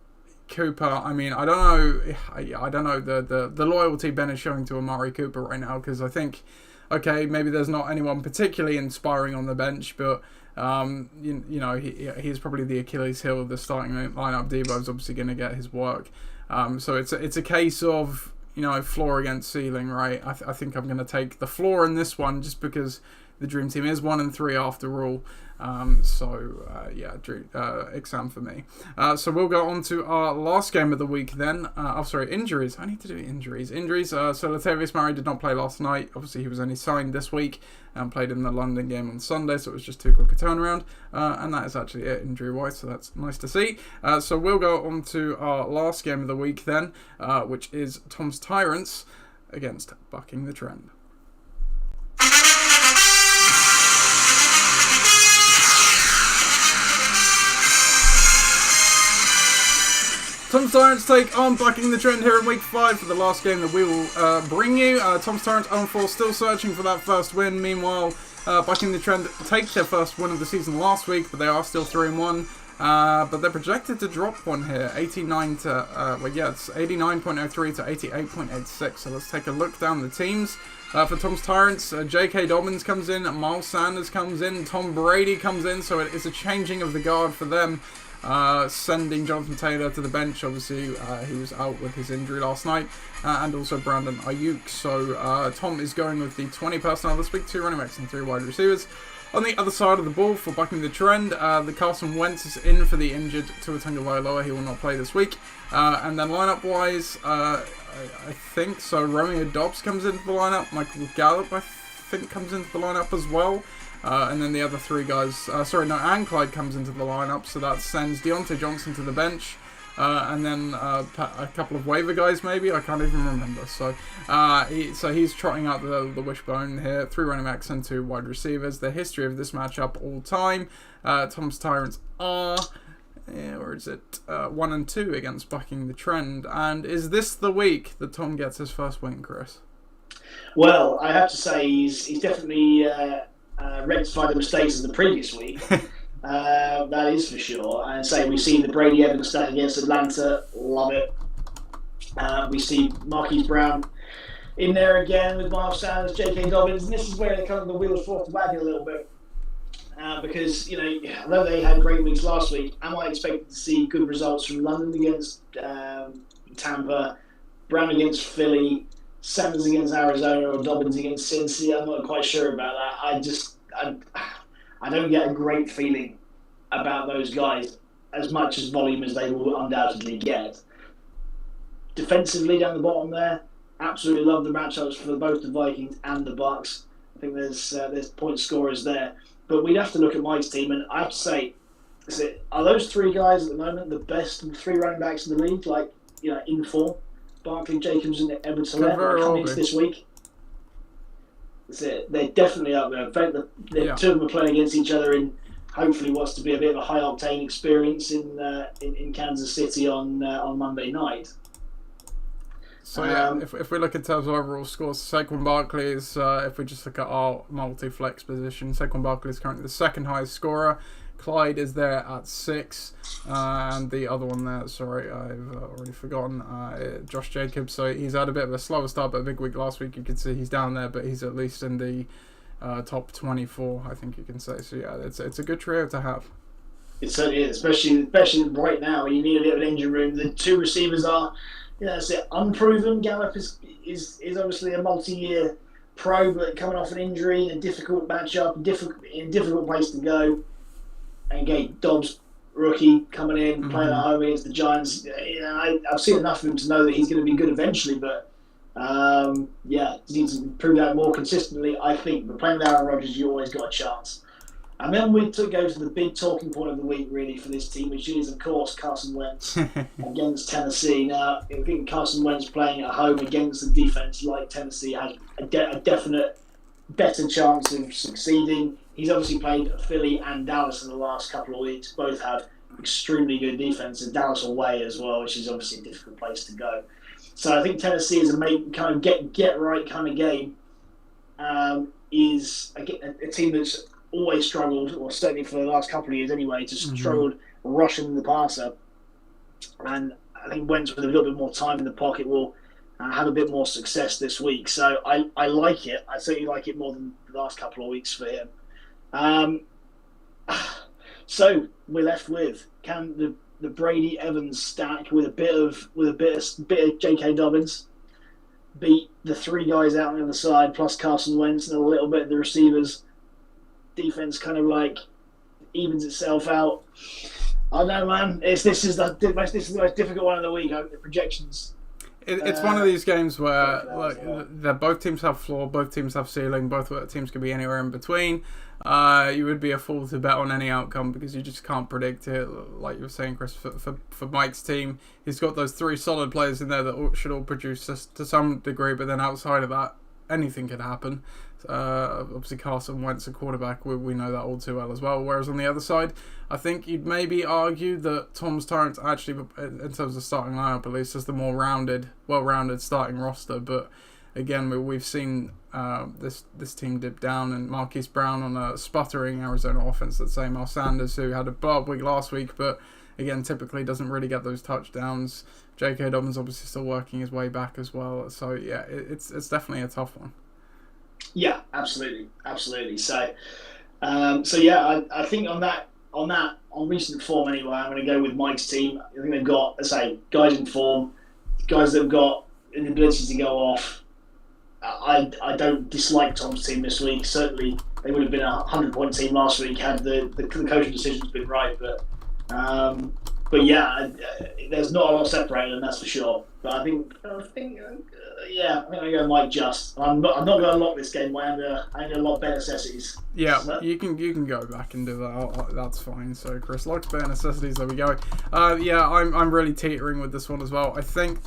Cooper, I mean, I don't know the loyalty Ben is showing to Amari Cooper right now, because I think, okay, maybe there's not anyone particularly inspiring on the bench, but he's probably the Achilles heel of the starting lineup. Debo's obviously going to get his work. So it's a case of, floor against ceiling, right? I think I'm going to take the floor in this one just because the Dream Team is 1-3 after all. Exam for me. So we'll go on to our last game of the week then. Injuries. I need to do injuries. So Latavius Murray did not play last night. Obviously, he was only signed this week and played in the London game on Sunday, so it was just too quick a turnaround. And that is actually it injury-wise, so that's nice to see. So we'll go on to our last game of the week then, which is Tom's Tyrants against Bucking the Trend. Tom's Tyrants take on Bucking the Trend here in Week 5 for the last game that we will bring you. Tom's Tyrants 0-4, still searching for that first win. Meanwhile, Bucking the Trend take their first win of the season last week, but they are still 3-1. But they're projected to drop one here, 89.03 to 88.86. So let's take a look down the teams. For Tom's Tyrants, J.K. Dobbins comes in, Miles Sanders comes in, Tom Brady comes in, so it is a changing of the guard for them. Sending Jonathan Taylor to the bench. Obviously, he was out with his injury last night, and also Brandon Ayuk. So Tom is going with the 20 personnel this week, 2 running backs and 3 wide receivers. On the other side of the ball for Bucking the Trend, the Carson Wentz is in for the injured Tua Tagovailoa. He will not play this week. And then lineup-wise, I think so. Romeo Dobbs comes into the lineup. Michael Gallup, I think, comes into the lineup as well. And then the other 3 guys, and Clyde comes into the lineup, so that sends Deontay Johnson to the bench, and then a couple of waiver guys maybe, I can't even remember. So he's trotting out the wishbone here, 3 running backs and 2 wide receivers. The history of this matchup all time, Tom's Tyrants are, 1-2 against Bucking the Trend, and is this the week that Tom gets his first win, Chris? Well, I have to say he's definitely rectify the mistakes of the previous week. That is for sure. And say we've seen the Brady Evans stat against Atlanta, love it. We see Marquise Brown in there again with Miles Sanders, J.K. Dobbins, and this is where they kind of the wheels fall off the wagon a little bit. Because although they had great weeks last week, am I expecting to see good results from London against Tampa, Brown against Philly, Sanders against Arizona, or Dobbins against Cincy? I'm not quite sure about that. I don't get a great feeling about those guys as much as volume as they will undoubtedly get. Defensively down the bottom there, absolutely love the matchups for both the Vikings and the Bucks. I think there's point scorers there. But we'd have to look at Mike's team, and I have to say, are those 3 guys at the moment the best 3 running backs in the league? In form? Barkley, Jacobs, and Edwards-Helaire coming into this week. That's it. They're definitely up there. In fact, the 2 of them are playing against each other in hopefully what's to be a bit of a high octane experience in Kansas City on Monday night. So if we look in terms of overall scores, Saquon Barkley is, if we just look at our multi-flex position, Saquon Barkley is currently the 2nd highest scorer. Clyde is there at 6, and the other one there, I've already forgotten, Josh Jacobs. So he's had a bit of a slower start, but a big week last week. You can see he's down there, but he's at least in the top 24, I think you can say. So yeah, it's a good trio to have. It certainly is, especially right now. You need a bit of an engine room. The 2 receivers are, that's it, unproven. Gallup is obviously a multi-year pro, but coming off an injury in a difficult matchup, in a difficult place to go. And again, Dobbs, rookie, coming in, playing at home against the Giants. I've seen enough of him to know that he's going to be good eventually, but he needs to prove that more consistently, I think. But playing with Aaron Rodgers, you always got a chance. And then we go to the big talking point of the week, really, for this team, which is, of course, Carson Wentz against Tennessee. Now, I think Carson Wentz playing at home against a defense like Tennessee has a definite better chance of succeeding. He's obviously played Philly and Dallas in the last couple of weeks. Both have extremely good defense, and Dallas away as well, which is obviously a difficult place to go. So I think Tennessee is a kind of get right kind of game. Is a team that's always struggled, or certainly for the last couple of years anyway, just struggled rushing the passer. And I think Wentz with a little bit more time in the pocket will have a bit more success this week. So I like it. I certainly like it more than the last couple of weeks for him. So we're left with, can the the Brady Evans stack with a bit of J.K. Dobbins, beat the three guys out on the other side plus Carson Wentz and a little bit of the receivers. Defense kind of like evens itself out. I don't know, man. This is the most difficult one of the week. The projections. It's one of these games where both teams have floor, both teams have ceiling, both teams could be anywhere in between. You would be a fool to bet on any outcome because you just can't predict it. Like you were saying, Chris, for Mike's team, he's got those three solid players in there that should all produce to some degree, but then outside of that, anything could happen. Obviously Carson Wentz, a quarterback, we know that all too well as well. Whereas on the other side, I think you'd maybe argue that Tom's Tyrants actually, in terms of starting lineup at least, is the more well-rounded starting roster. But again, we've seen this team dip down, and Marquise Brown on a sputtering Arizona offense. Let's say Miles Sanders, who had a blowout week last week, but again, typically doesn't really get those touchdowns. J.K. Dobbins obviously still working his way back as well. So yeah, it's definitely a tough one. Yeah, absolutely. So, yeah, I think on recent form anyway, I'm going to go with Mike's team. I think they've got, let's say, guys in form, guys that have got an ability to go off. I don't dislike Tom's team this week. Certainly, they would have been a 100-point team last week had the coaching decisions been right. But yeah, there's not a lot separating them, that's for sure. But I think I'm going to go Mike Just. I'm not going to lock this game. I'm going to lock bare necessities. Yeah, so you can go back and do that. That's fine. So Chris locks bare necessities. There we go. Yeah, I'm really teetering with this one as well. I think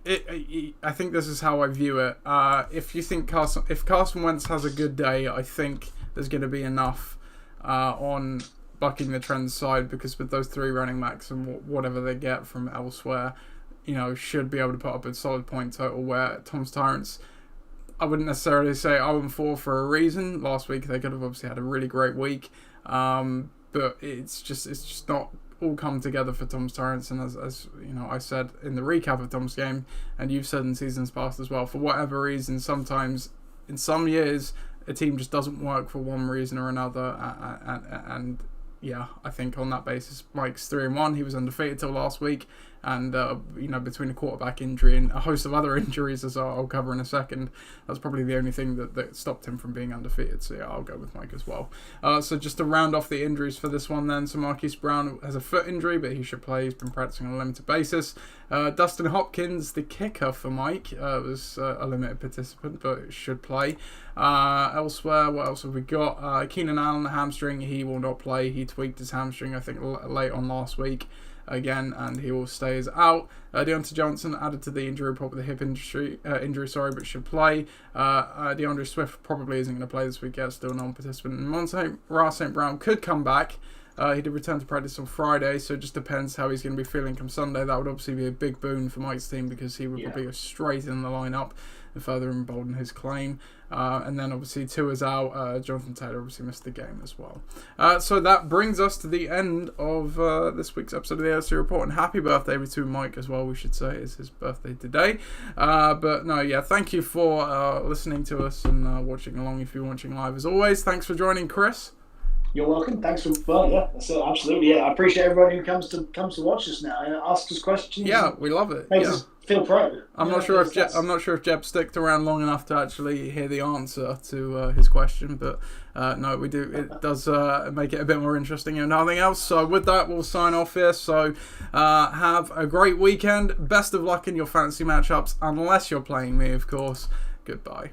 this is how I view it. If Carson Wentz has a good day, I think there's going to be enough on bucking the trend side, because with those three running backs and whatever they get from elsewhere, should be able to put up a solid point total. Where Tom's Tyrants, I wouldn't necessarily say 0-4 for a reason. Last week they could have obviously had a really great week, but it's just not all come together for Tom's Tyrants. And as I said in the recap of Tom's game, and you've said in seasons past as well, for whatever reason, sometimes in some years a team just doesn't work for one reason or another, and yeah, I think on that basis, Mike's 3-1. He was undefeated till last week, and between a quarterback injury and a host of other injuries, as I'll cover in a second, that's probably the only thing that stopped him from being undefeated. So yeah, I'll go with Mike as well. So just to round off the injuries for this one, then, so Marquise Brown has a foot injury, but he should play. He's been practicing on a limited basis. Dustin Hopkins, the kicker for Mike, was a limited participant, but should play. Elsewhere, what else have we got? Keenan Allen, hamstring, he will not play. He tweaked his hamstring, I think, late on last week again, and he will stay as out. Deontay Johnson added to the injury report with a hip injury, but should play. DeAndre Swift probably isn't going to play this week yet, still non-participant. And Monte St. Brown could come back. He did return to practice on Friday, so it just depends how he's going to be feeling come Sunday. That would obviously be a big boon for Mike's team, because he would probably go straight in the lineup and further embolden his claim. And then obviously Tua's out. Jonathan Taylor obviously missed the game as well. So that brings us to the end of this week's episode of the LOC Report. And happy birthday to Mike as well, we should say. It's his birthday today. But no, yeah, thank you for listening to us and watching along if you're watching live as always. Thanks for joining, Chris. You're welcome. Thanks for absolutely. Yeah, I appreciate everybody who comes to watch us now and ask us questions. Yeah, we love it. Makes us feel proud. I'm not sure if Jeb sticked around long enough to actually hear the answer to his question, but no, we do. It does make it a bit more interesting and nothing else. So with that, we'll sign off here. So have a great weekend. Best of luck in your fantasy matchups, unless you're playing me, of course. Goodbye.